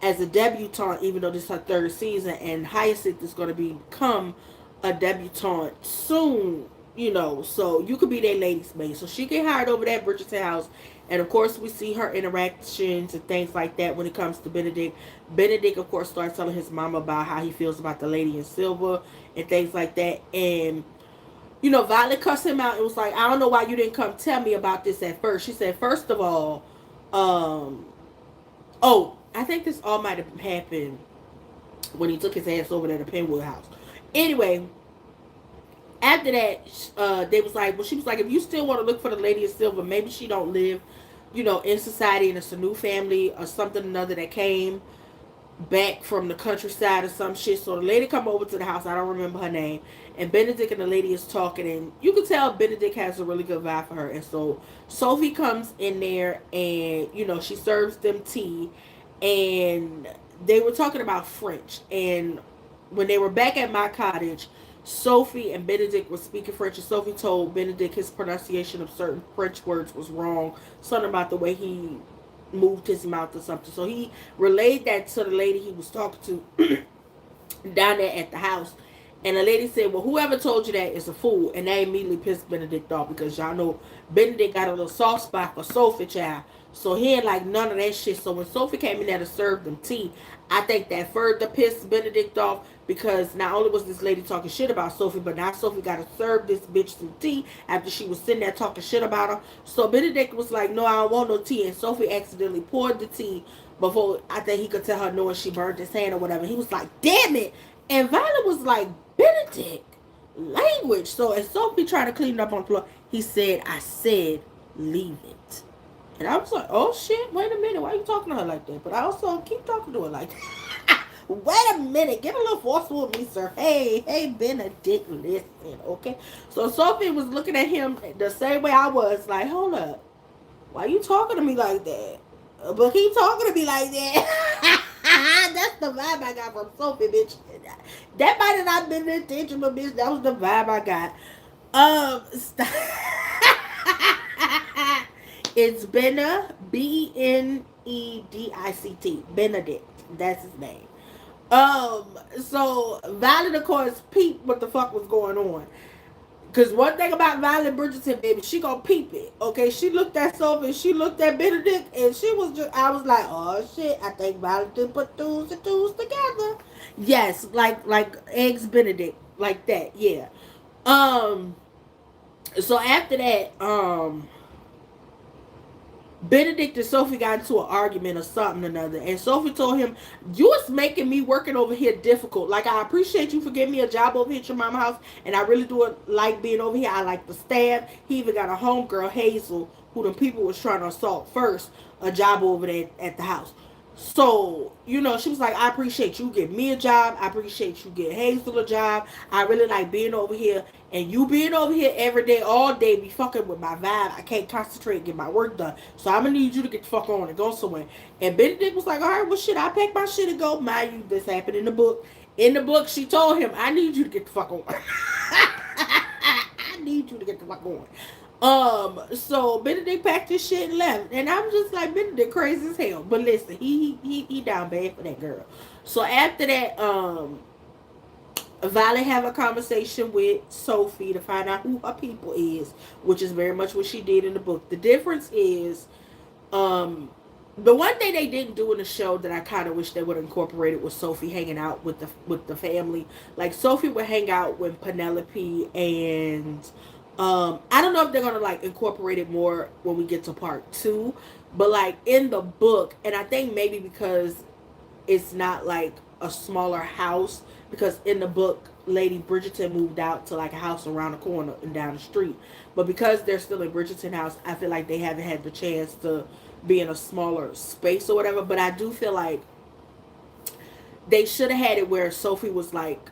as a debutante, even though this is her 3rd season, and Hyacinth is going to become a debutante soon, so you could be their ladies maid. So she get hired over that Bridgerton house, and of course we see her interactions and things like that when it comes to Benedict. Benedict, of course, starts telling his mama about how he feels about the lady in silver and things like that, and Violet cussed him out and was like, I don't know why you didn't come tell me about this at first. She said, first of all, I think this all might have happened when he took his ass over to the Penwood house. Anyway, after that, they was like, well, she was like, if you still want to look for the lady in silver, maybe she don't live, in society, and it's a new family or something or another that came back from the countryside or some shit. So the lady come over to the house. I don't remember her name. And Benedict and the lady is talking, and you can tell Benedict has a really good vibe for her. And so Sophie comes in there, and she serves them tea, and they were talking about French. And when they were back at my cottage, Sophie and Benedict were speaking French, and Sophie told Benedict his pronunciation of certain French words was wrong. Something about the way he moved his mouth or something. So he relayed that to the lady he was talking to down there at the house. And the lady said, well, whoever told you that is a fool. And they immediately pissed Benedict off because y'all know Benedict got a little soft spot for Sophie, child. So he ain't like none of that shit. So when Sophie came in there to serve them tea, I think that further pissed Benedict off because not only was this lady talking shit about Sophie, but now Sophie got to serve this bitch some tea after she was sitting there talking shit about her. So Benedict was like, no, I don't want no tea. And Sophie accidentally poured the tea before I think he could tell her no, and she burned his hand or whatever. He was like, damn it. And Violet was like, Benedict, language. So as Sophie tried to clean it up on the floor, he said, I said, leave it. And I was like, oh shit, wait a minute, why are you talking to her like that? But I also keep talking to her like that. Wait a minute, get a little forceful with me, sir. Hey, Benedict, listen, okay? So Sophie was looking at him the same way I was, like, hold up, why you talking to me like that? But he talking to me like that. That's the vibe I got from Sophie, bitch. That might have not been the intention, but bitch, that was the vibe I got. Stop. It's Benna, Benedict. Benedict. That's his name. So Violet, of course, peeped what the fuck was going on. Cause one thing about Violet Bridgerton, baby, she gonna peep it. Okay, she looked at Sophie, she looked at Benedict, and she was just, I was like, oh shit, I think Violet did put twos and twos together. Yes, like eggs Benedict, like that, yeah. Um, so after that, Benedict and Sophie got into an argument or something or another, and Sophie told him, "You was making me working over here difficult. Like I appreciate you for giving me a job over here at your mama house, and I really do like being over here. I like the staff. He even got a homegirl, Hazel, who the people was trying to assault first, a job over there at the house. So, she was like, I appreciate you getting me a job. I appreciate you getting Hazel a job. I really like being over here. And you being over here every day, all day, be fucking with my vibe. I can't concentrate and get my work done. So I'm going to need you to get the fuck on and go somewhere. And Benedict was like, all right, well, shit, I pack my shit and go. Mind you, this happened in the book. In the book, she told him, I need you to get the fuck on. I need you to get the fuck on. So Benedict packed his shit and left, and I'm just like, Benedict crazy as hell. But listen, he down bad for that girl. So after that, Violet have a conversation with Sophie to find out who her people is, which is very much what she did in the book. The difference is, the one thing they didn't do in the show that I kind of wish they would have incorporated was Sophie hanging out with the family. Like Sophie would hang out with Penelope and I don't know if they're gonna like incorporate it more when we get to part 2, but like in the book, and I think maybe because it's not like a smaller house, because in the book Lady Bridgerton moved out to like a house around the corner and down the street, but because they're still in Bridgerton house, I feel like they haven't had the chance to be in a smaller space or whatever. But I do feel like they should have had it where Sophie was like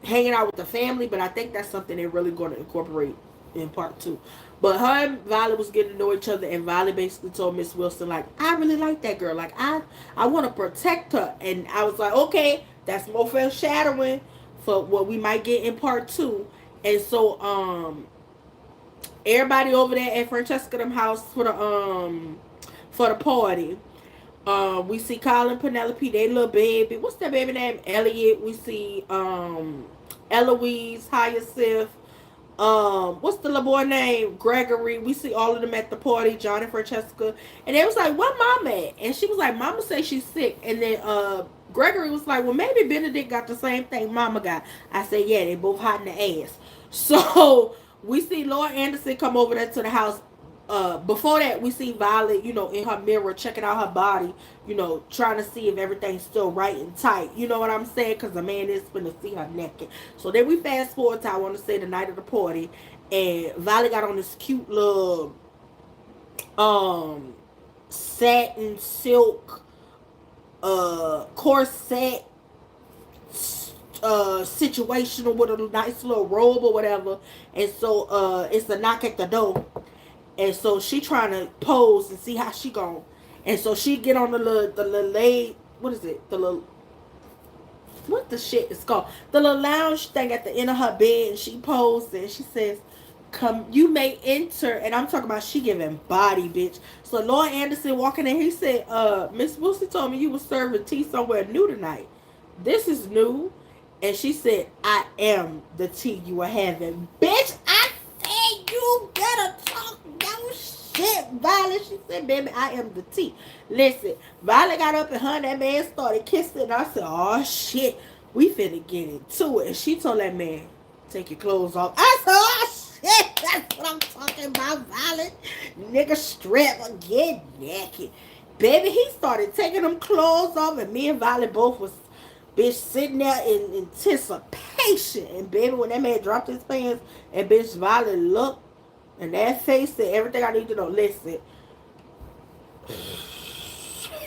hanging out with the family, but I think that's something they're really going to incorporate in part 2. But her and Violet was getting to know each other, and Violet basically told Miss Wilson, like, I really like that girl. Like, I want to protect her. And I was like, okay, that's more foreshadowing for what we might get in part 2. And so, everybody over there at Francesca them house for the party. We see Colin, Penelope, they little baby. What's that baby name? Elliot. We see Eloise, Hyacinth. What's the little boy name? Gregory. We see all of them at the party, John and Francesca. And they was like, "What mom at?" And she was like, "Mama say she's sick." And then Gregory was like, "Well, maybe Benedict got the same thing Mama got." I said, "Yeah, they both hot in the ass." So we see Laura Anderson come over there to the house. Before that, we see Violet, in her mirror, checking out her body, trying to see if everything's still right and tight. You know what I'm saying? Because the man is going to see her naked. So then we fast forward to, I want to say, the night of the party. And Violet got on this cute little satin silk corset situational with a nice little robe or whatever. And so it's a knock at the door. And so she trying to pose and see how she going. And so she get on the little lay, what is it? The little, what the shit is called? The little lounge thing at the end of her bed, and she posed and she says, "Come, you may enter." And I'm talking about she giving body, bitch. So Laura Anderson walking in, he said, Miss Wilson told me you was serving tea somewhere new tonight. This is new. And she said, I am the tea you are having. Bitch, I said you better talk your shit, Violet. She said, baby, I am the tea. Listen, Violet got up and her and that man started kissing. And I said, oh shit, we finna get into it. And she told that man, take your clothes off. I said, oh shit, that's what I'm talking about, Violet. Nigga strap or get naked. Baby, he started taking them clothes off, and me and Violet both was bitch sitting there in anticipation. And baby, when that man dropped his pants, and bitch Violet looked, and that face said everything I need to know. Listen,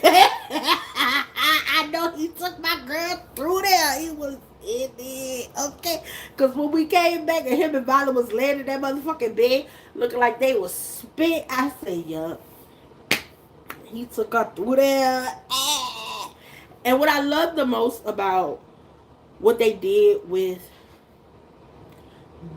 I know he took my girl through there. He was in it, okay? Because when we came back and him and Violet was laying in that motherfucking bed, looking like they was spit, I said, yup. He took her through there. And what I love the most about what they did with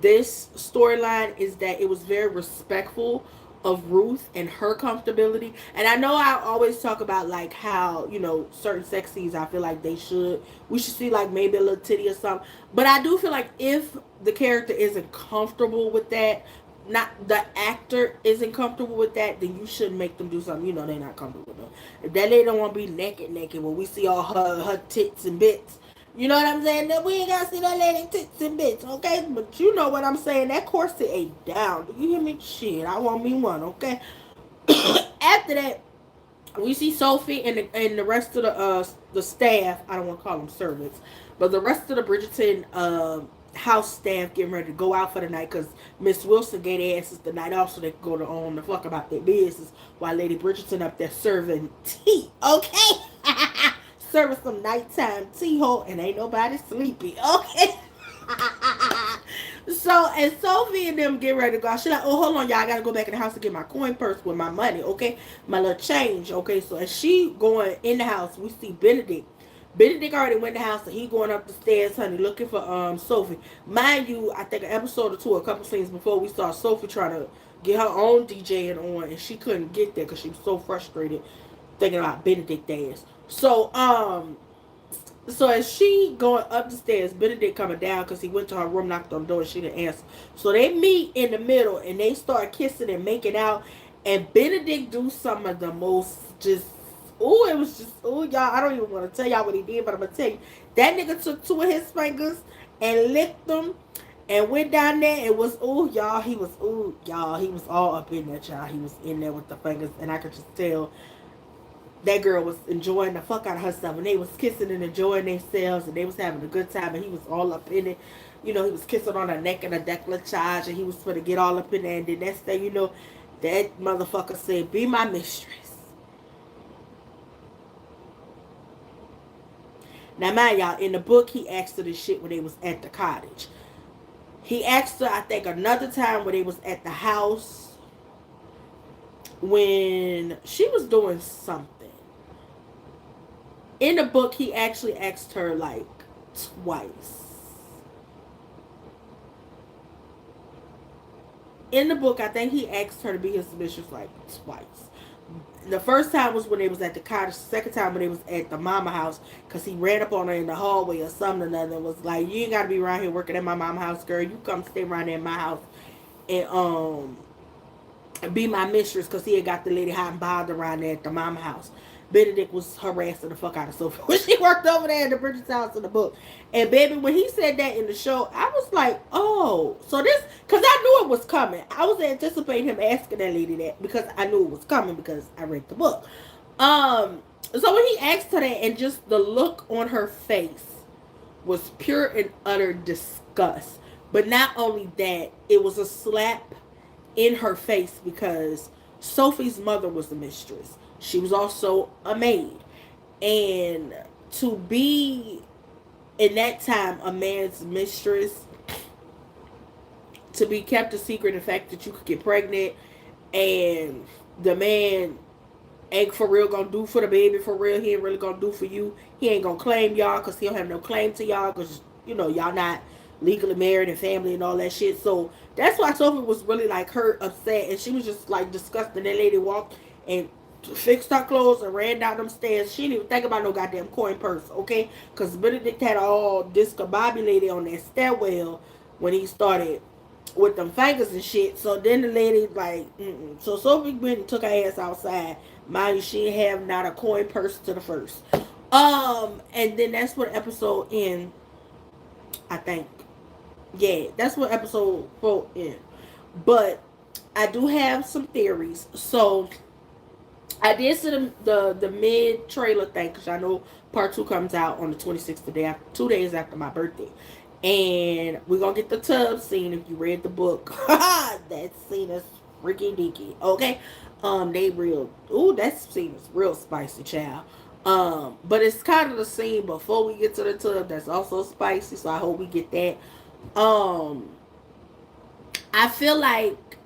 this storyline is that it was very respectful of Ruth and her comfortability. And I know I always talk about like how, you know, certain sex scenes I feel like we should see like maybe a little titty or something. But I do feel like if the character isn't comfortable with that, not the actor isn't comfortable with that, then you shouldn't make them do something you know they're not comfortable with. If that lady don't want to be naked when we see all her tits and bits, you know what I'm saying? That we ain't gotta see that lady tits and bits, okay? But you know what I'm saying? That corset ain't down. Do you hear me? Shit, I want me one, okay? After that, we see Sophie and the rest of the staff. I don't want to call them servants, but the rest of the Bridgerton house staff getting ready to go out for the night because Miss Wilson gave their asses the night off so they could go to on the fuck about their business while Lady Bridgerton up there serving tea, okay? Serving some nighttime tea hole and ain't nobody sleepy, okay? So, and Sophie and them get ready to go. She's like, oh, hold on, y'all. I got to go back in the house to get my coin purse with my money, okay? My little change, okay? So, as she going in the house, we see Benedict. Benedict already went in the house, and he going up the stairs, honey, looking for Sophie. Mind you, I think an episode or two, a couple scenes before, we saw Sophie trying to get her own DJing on, and she couldn't get there because she was so frustrated thinking about Benedict ass. So as she going up the stairs, Benedict coming down because he went to her room, knocked on the door, and she didn't answer. So they meet in the middle and they start kissing and making out. And Benedict do some of the most just, ooh, it was just, ooh, y'all, I don't even want to tell y'all what he did, but I'm going to tell you. That nigga took two of his fingers and licked them and went down there and was, ooh, y'all, he was all up in there, child. He was in there with the fingers, and I could just tell that girl was enjoying the fuck out of herself, and they was kissing and enjoying themselves, and they was having a good time, and he was all up in it. You know, he was kissing on her neck and a decolletage, and he was going to get all up in there, and then next thing you know, that motherfucker said, be my mistress. Now, mind y'all, in the book, he asked her this shit when they was at the cottage. He asked her, I think, another time when they was at the house when she was doing something. In the book, he actually asked her like twice. In the book, I think he asked her to be his mistress like twice. The first time was when they was at the cottage. The second time when they was at the mama house, because he ran up on her in the hallway or something or another, and was like, you ain't got to be around here working at my mama house, girl. You come stay around there in my house and be my mistress, because he had got the lady hot and bothered around there at the mama house. Benedict was harassing the fuck out of Sophie when she worked over there in the Bridget's house in the book. And baby, when he said that in the show, I was like, oh, so this, because I knew it was coming. I was anticipating him asking that lady that because I knew it was coming because I read the book. So when he asked her that, and just the look on her face was pure and utter disgust. But not only that, it was a slap in her face because Sophie's mother was the mistress. She was also a maid. And to be, in that time, a man's mistress, to be kept a secret, the fact that you could get pregnant, and the man ain't for real gonna do for the baby for real. He ain't really gonna do for you. He ain't gonna claim y'all because he don't have no claim to y'all because, you know, y'all not legally married and family and all that shit. So that's why Sophie was really like hurt, upset, and she was just like disgusted. That lady walked and fixed her clothes and ran down them stairs. She didn't even think about no goddamn coin purse, okay? Because Benedict had all discombobulated on that stairwell when he started with them fingers and shit. So then the lady like, mm-mm. So Sophie went and took her ass outside. Mind you, she didn't have not a coin purse to the first. And then that's what episode in, I think. Yeah, that's what episode 4 in. But I do have some theories. So I did see the mid trailer thing because I know part 2 comes out on the 26th, the day after, 2 days after my birthday. And we're gonna get the tub scene. If you read the book, that scene is freaking dicky. Okay, they real. Ooh, that scene is real spicy, child. But it's kind of the scene before we get to the tub that's also spicy. So I hope we get that. Um, I feel like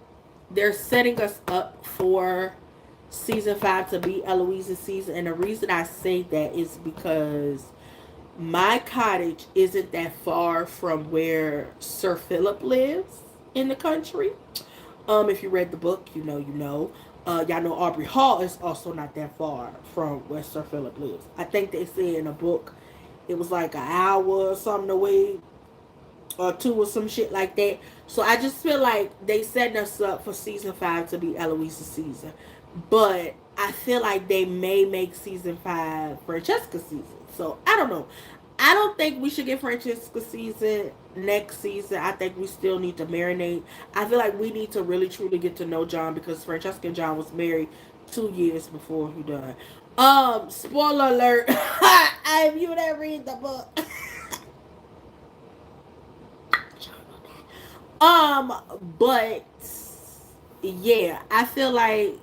they're setting us up for season 5 to be Eloise's season, and the reason I say that is because my cottage isn't that far from where Sir Philip lives in the country. If you read the book, you know, you know. Y'all know Aubrey Hall is also not that far from where Sir Philip lives. I think they said in a book it was like an hour or something away, or 2 or some shit like that. So I just feel like they setting us up for season 5 to be Eloise's season. But I feel like they may make season 5 Francesca's season. So I don't know. I don't think we should get Francesca's season next season. I think we still need to marinate. I feel like we need to really truly get to know John because Francesca and John was married 2 years before he died. Spoiler alert. If you didn't read the book. But yeah, I feel like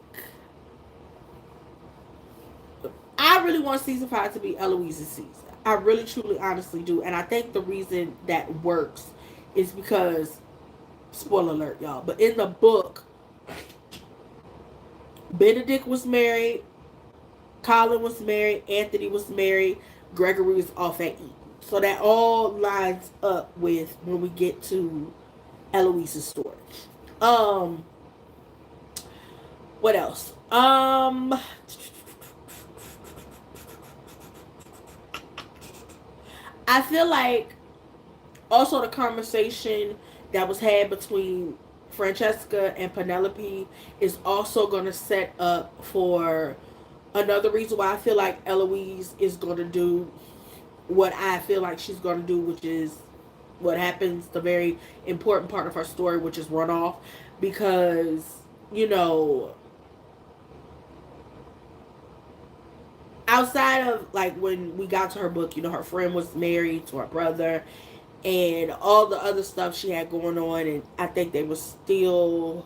I really want season 5 to be Eloise's season. I really, truly, honestly do. And I think the reason that works is because, spoiler alert, y'all, but in the book, Benedict was married, Colin was married, Anthony was married, Gregory was off at Eton. So that all lines up with when we get to Eloise's story. Um, what else? I feel like also the conversation that was had between Francesca and Penelope is also going to set up for another reason why I feel like Eloise is going to do what I feel like she's going to do, which is what happens, the very important part of her story, which is run off. Because, you know, outside of like when we got to her book, you know, her friend was married to her brother and all the other stuff she had going on, and I think they were still,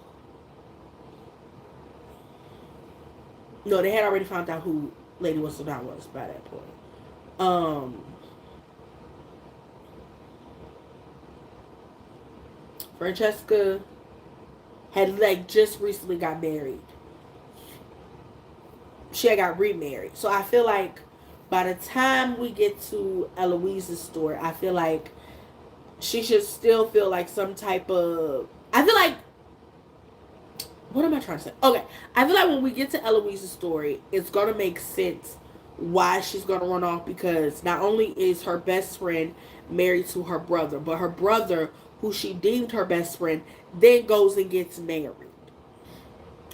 no, they had already found out who Lady Whistledown was by that point. Francesca had like just recently got married. She had got remarried. So I feel like by the time we get to Eloise's story, I feel like she should still feel like some type of, I feel like, what am I trying to say? Okay, I feel like when we get to Eloise's story, it's going to make sense why she's going to run off, because not only is her best friend married to her brother, but her brother, who she deemed her best friend, then goes and gets married.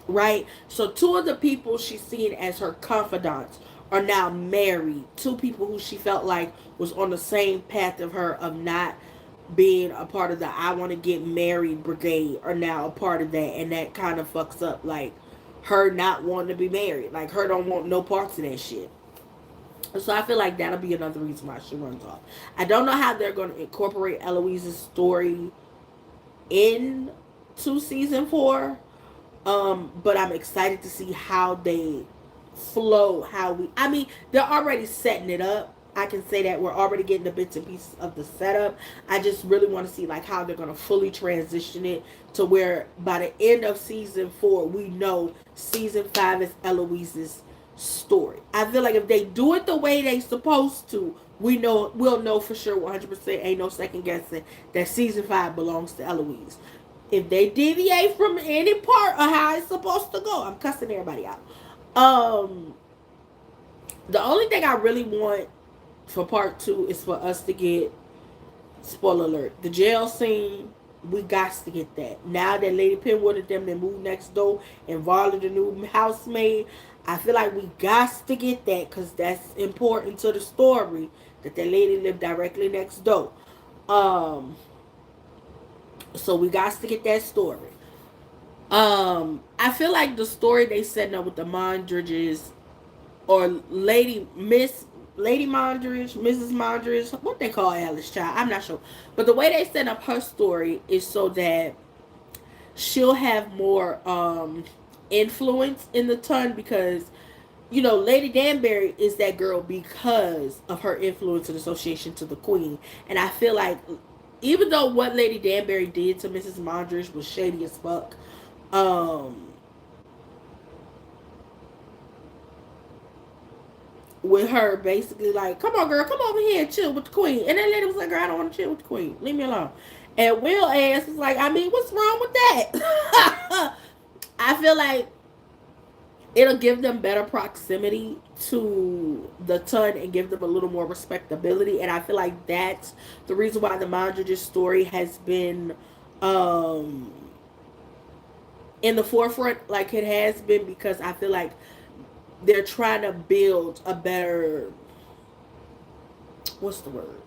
Right? So 2 of the people she's seen as her confidants are now married. 2 people who she felt like was on the same path of her of not being a part of the I want to get married brigade are now a part of that, and that kind of fucks up like her not wanting to be married. Like her don't want no parts of that shit. So I feel like that'll be another reason why she runs off. I don't know how they're going to incorporate Eloise's story into season 4. But I'm excited to see how they flow. I mean, they're already setting it up. I can say that we're already getting the bits and pieces of the setup. I just really want to see like how they're going to fully transition it to where by the end of season 4, we know season 5 is Eloise's story. I feel like if they do it the way they supposed to, we'll know for sure 100%, ain't no second guessing, that season 5 belongs to Eloise. If they deviate from any part of how it's supposed to go, I'm cussing everybody out. Um, the only thing I really want for part two is for us to get, spoiler alert, the jail scene. We got to get that. Now that Lady Penwood and them they moved next door and Varley the new housemaid, I feel like we got to get that because that's important to the story that that lady lived directly next door. Um, so we got to get that story. I feel like the story they setting up with the Mondridges or Lady Mondridge, Mrs. Mondridge, what they call Alice Child, I'm not sure. But the way they set up her story is so that she'll have more influence in the ton because Lady Danbury is that girl because of her influence and association to the Queen. And I feel like even though what Lady Danbury did to Mrs. Mondridge was shady as fuck, um, with her basically like, come on girl, come over here and chill with the Queen. And that lady was like, girl, I don't want to chill with the Queen. Leave me alone. And Will ass was like, I mean, what's wrong with that? I feel like it'll give them better proximity to the ton and give them a little more respectability. And I feel like that's the reason why the Mondridge story has been um in the forefront like it has been, because I feel like they're trying to build a better, what's the word,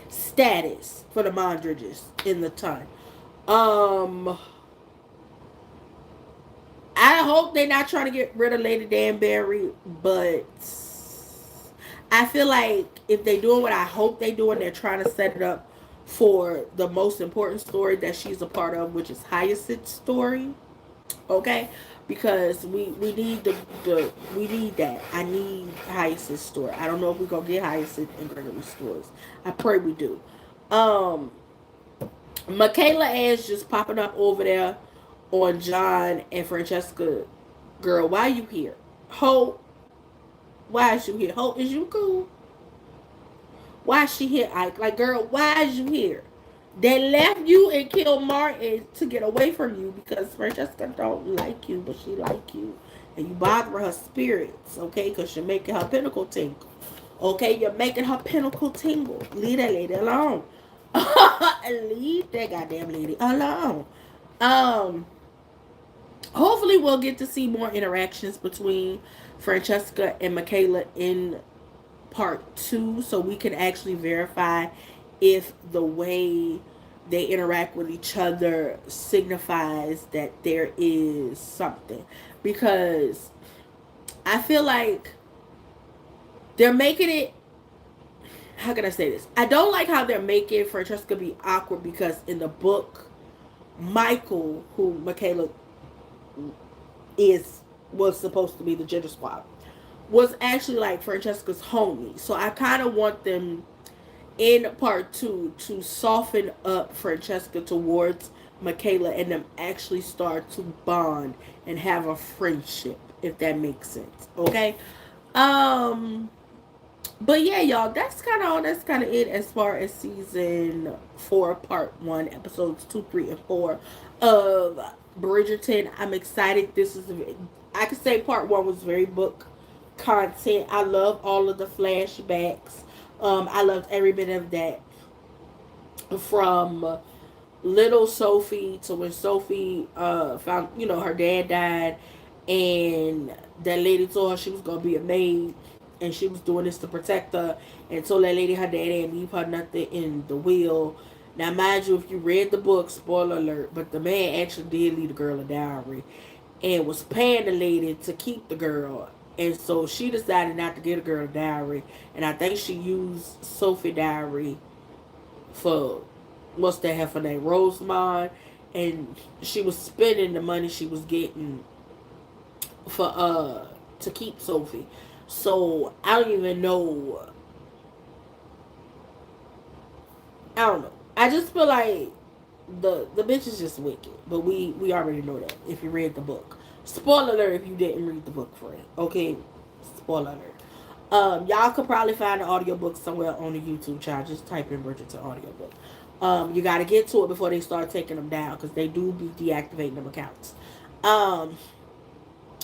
status for the Mondridges in the ton. um I hope they're not trying to get rid of Lady Danbury, but I feel like if they doing what I hope they doing, they're trying to set it up for the most important story that she's a part of, which is Hyacinth's story. Okay, because we need the we need that. I need Hyacinth's story. I don't know if we're gonna get Hyacinth and Gregory's stories. I pray we do. Um, Michaela is just popping up over there on John and Francesca. Girl, why you here? Hope, why is you here? Hope, is you cool? Why is she here, Ike? Like, girl, why is you here? They left you and killed Martin to get away from you because Francesca don't like you, but she like you. And you bother her spirits, okay? Because you're making her pinnacle tingle. Okay, you're making her pinnacle tingle. Leave that lady alone. Leave that goddamn lady alone. Um, Hopefully we'll get to see more interactions between Francesca and Michaela in part two, so we can actually verify if the way they interact with each other signifies that there is something. Because I feel like they're making it, how can I say this? I don't like how they're making Francesca be awkward because in the book, Michael, who Michaela is was supposed to be the gender swap, was actually like Francesca's homie. So I kind of want them in part two to soften up Francesca towards Michaela and them actually start to bond and have a friendship, if that makes sense. Okay. Um but yeah, y'all, that's kind of it as far as season 4, part 1, episodes 2, 3, and 4 of Bridgerton. I'm excited. I could say part 1 was very book content. I love all of the flashbacks. I loved every bit of that, from little Sophie to when Sophie found, her dad died, and that lady told her she was gonna be a maid, and she was doing this to protect her, and told that lady her dad didn't leave her nothing in the will. Now, mind you, if you read the book, spoiler alert, but the man actually did leave the girl a dowry and was paying the lady to keep the girl. And so she decided not to get a girl a dowry. And I think she used Sophie dowry for, what's that heifer name, Rosamond. And she was spending the money she was getting for to keep Sophie. So I don't even know. I don't know. I just feel like the bitch is just wicked. But we already know that if you read the book. Spoiler alert if you didn't read the book, friend. Okay? Spoiler alert. Y'all could probably find the audiobook somewhere on the YouTube channel. Just type in Bridgerton audiobook. You got to get to it before they start taking them down, because they do be deactivating them accounts. Um,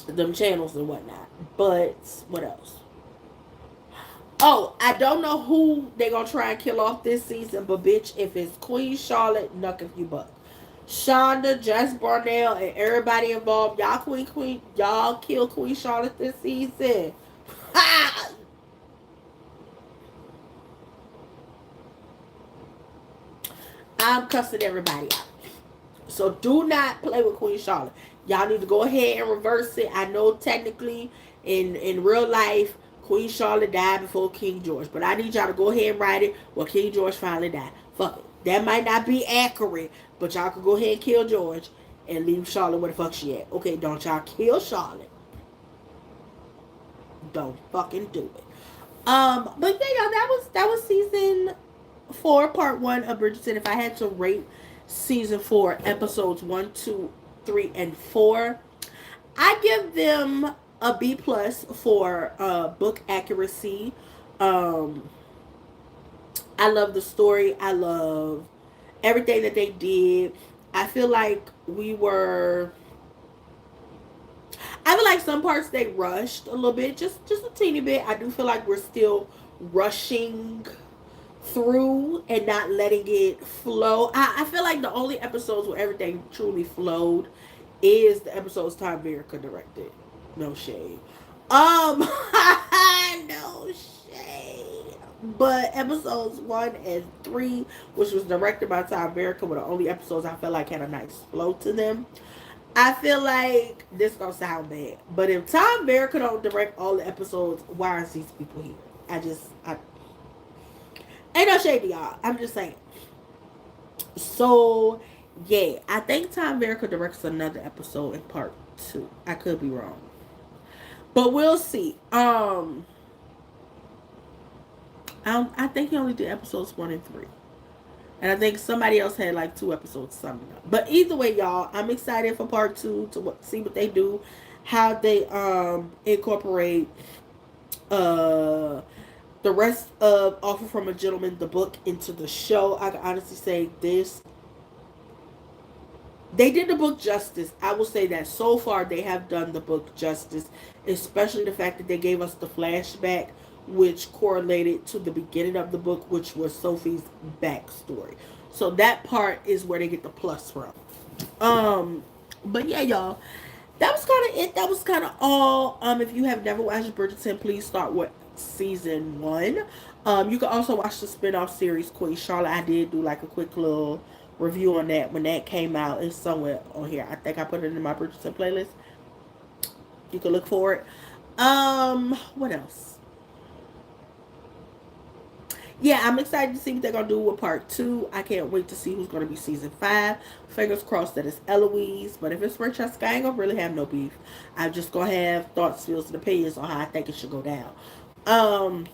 them channels and whatnot. But what else? Oh, I don't know who they gonna try and kill off this season, but bitch, if it's Queen Charlotte, knuck if you buck. Shonda, Jess Barnell, and everybody involved, y'all kill Queen Charlotte this season. Ha! I'm cussing everybody out. So do not play with Queen Charlotte. Y'all need to go ahead and reverse it. I know technically in real life Queen Charlotte died before King George, but I need y'all to go ahead and write it where King George finally died. Fuck it. That might not be accurate, but y'all can go ahead and kill George and leave Charlotte where the fuck she at. Okay, don't y'all kill Charlotte. Don't fucking do it. But yeah, y'all, that was season 4, part 1 of Bridgerton. If I had to rate season 4, episodes 1, 2, 3, and 4, I give them a B plus for book accuracy. Um, I love the story. I love everything that they did. I feel like we were. I feel like some parts they rushed a little bit, just a teeny bit. I do feel like we're still rushing through and not letting it flow. I feel like the only episodes where everything truly flowed is the episodes Tom Verica directed. No shade. No shade. But episodes 1 and 3, which was directed by Tom Verica, were the only episodes I felt like had a nice flow to them. I feel like this gonna sound bad, but if Tom Verica don't direct all the episodes, why are these people here? I ain't no shade to y'all. I'm just saying. So yeah, I think Tom Verica directs another episode in part 2. I could be wrong, but we'll see. I think he only did episodes 1 and 3. And I think somebody else had like 2 episodes summing up. But either way, y'all, I'm excited for part 2 to see what they do, how they incorporate uh the rest of Offer from a Gentleman, the book, into the show. I can honestly say this. They did the book justice. I will say that so far they have done the book justice, especially the fact that they gave us the flashback, which correlated to the beginning of the book, which was Sophie's backstory. So that part is where they get the plus from. But yeah, y'all, that was kind of it. That was kind of all. If you have never watched Bridgerton, please start with season 1. You can also watch the spin-off series Queen Charlotte. I did do like a quick little review on that when that came out. It's somewhere on here. I think I put it in my Bridgerton playlist. You can look for it. What else? Yeah, I'm excited to see what they're gonna do with part 2. I can't wait to see who's gonna be season 5. Fingers crossed that it's Eloise. But if it's Francesca, I ain't gonna really have no beef. I'm just gonna have thoughts, feels, and opinions on how I think it should go down. Um,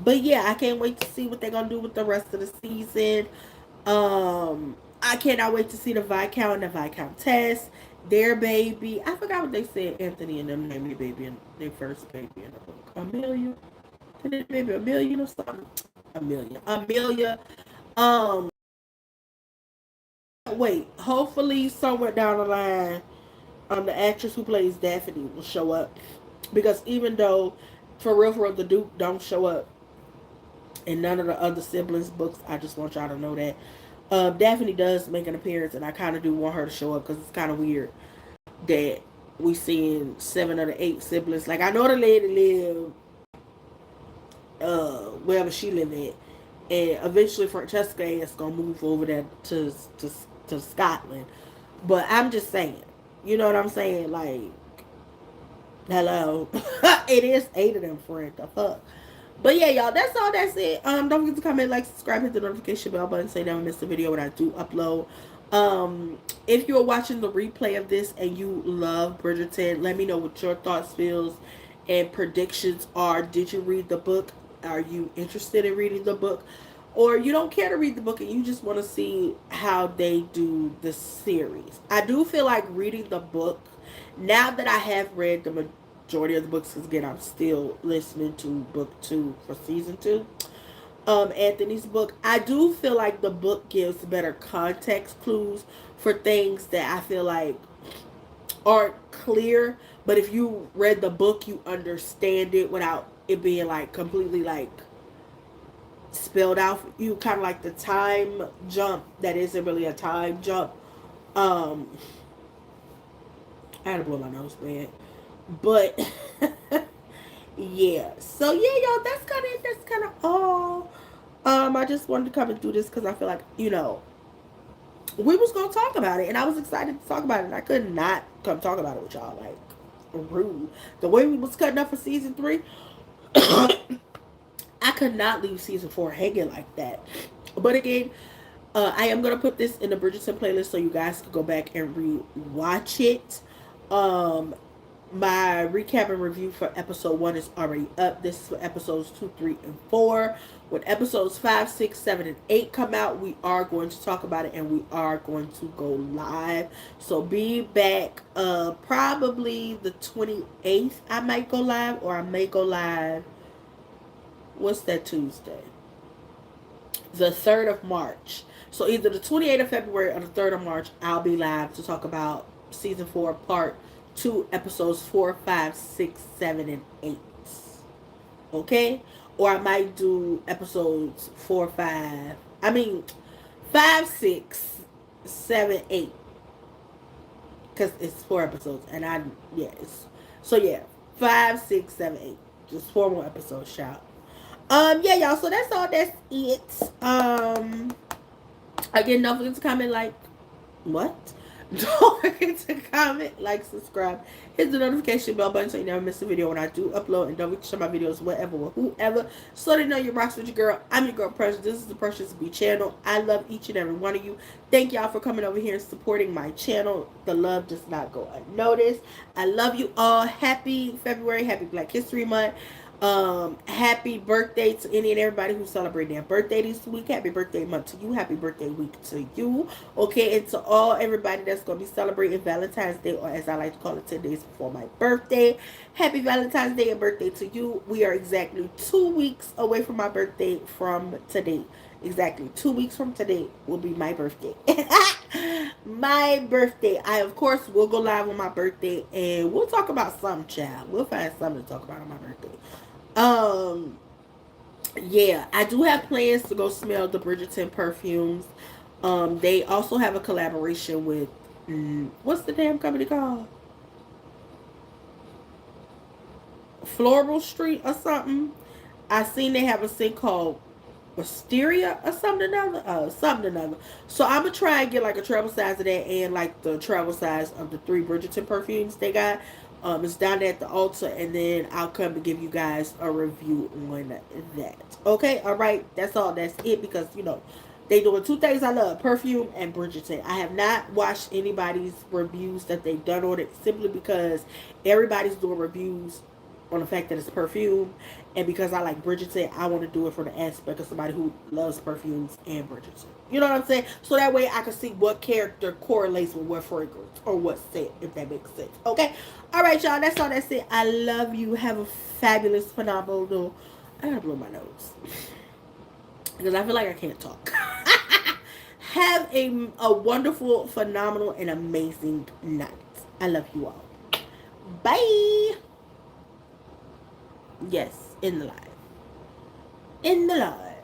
but yeah, I can't wait to see what they're gonna do with the rest of the season. I cannot wait to see the Viscount and the Viscountess, their baby. I forgot what they said. Anthony and them named their baby and their first baby in the book. Amelia. Maybe a million or something. Amelia. Um. Wait. Hopefully, somewhere down the line, the actress who plays Daphne will show up, because even though, for real, the Duke don't show up in none of the other siblings' books, I just want y'all to know that. Daphne does make an appearance, and I kind of do want her to show up because it's kind of weird that we seeing 7 of the 8 siblings. Like, I know the lady lived wherever she lived at, and eventually Francesca is gonna move over there to Scotland. But I'm just saying, you know what I'm saying? Like, hello, it is 8 of them, friend. The fuck. But yeah, y'all, that's all. That's it. Don't forget to comment, like, subscribe, hit the notification bell button so you never miss a video when I do upload. If you're watching the replay of this and you love Bridgerton, let me know what your thoughts, feels, and predictions are. Did you read the book? Are you interested in reading the book? Or you don't care to read the book and you just want to see how they do the series. I do feel like reading the book, now that I have read the majority of the books, because again, I'm still listening to book 2 for season 2. Anthony's book. I do feel like the book gives better context clues for things that I feel like aren't clear. But if you read the book, you understand it without it being like completely like spelled out. You kind of like the time jump that isn't really a time jump. Um, I had to blow my nose, man. But yeah, so yeah, y'all, that's kind of all. I just wanted to come and do this because I feel like we was gonna talk about it, and I was excited to talk about it. And I could not come talk about it with y'all like rude. The way we was cutting up for season 3, I could not leave season 4 hanging like that. But again, I am gonna put this in the Bridgerton playlist so you guys can go back and re-watch it. Um, my recap and review for episode 1 is already up. This is for episodes 2, 3, and 4. When episodes 5, 6, 7, and 8 come out, we are going to talk about it and we are going to go live. So be back probably the 28th. I might go live, or I may go live. What's that Tuesday? The 3rd of March. So either the 28th of February or the 3rd of March, I'll be live to talk about season 4, part 2, episodes 4, 5, 6, 7, and 8. Okay? Or I might do episodes 4, 5. I mean, 5, 6, 7, 8. Because it's 4 episodes. And yes. So yeah, 5, 6, 7, 8. Just 4 more episodes, shout. Yeah, y'all. So that's all. That's it. Again, don't forget to comment, like, what? Don't forget to comment, like, subscribe, hit the notification bell button so you never miss a video when I do upload, and don't forget to share my videos wherever with whoever so they know you rocks with your girl. I'm your girl Precious. This is the Precious B channel. I love each and every one of you. Thank y'all for coming over here and supporting my channel. The love does not go unnoticed. I love you all. Happy February. Happy Black History Month. Happy birthday to any and everybody who's celebrating their birthday this week. Happy birthday month to you. Happy birthday week to you. Okay, and to all everybody that's going to be celebrating Valentine's Day, or as I like to call it, 10 days before my birthday. Happy Valentine's Day and birthday to you. We are exactly 2 weeks away from my birthday from today. Exactly 2 weeks from today will be my birthday. My birthday. I, of course, will go live on my birthday, and we'll talk about some, child. We'll find something to talk about on my birthday. Yeah, I do have plans to go smell the Bridgerton perfumes. They also have a collaboration with, what's the damn company called? Floral Street or something. I seen they have a thing called Wisteria or something another. So I'm gonna try and get like a travel size of that, and like the travel size of the 3 Bridgerton perfumes they got. It's down there at the altar, and then I'll come and give you guys a review on that. Okay, all right, that's all. That's it, because they doing 2 things I love: perfume and Bridgerton. I have not watched anybody's reviews that they've done on it, simply because everybody's doing reviews on the fact that it's perfume, and because I like Bridgerton, I want to do it for the aspect of somebody who loves perfumes and Bridgerton. You know what I'm saying? So that way I can see what character correlates with what fragrance or what scent, if that makes sense. Okay? Alright, y'all. That's all. That's it. I love you. Have a fabulous, phenomenal... I gotta blow my nose. Because I feel like I can't talk. Have a wonderful, phenomenal, and amazing night. I love you all. Bye. Yes, in the live. In the live.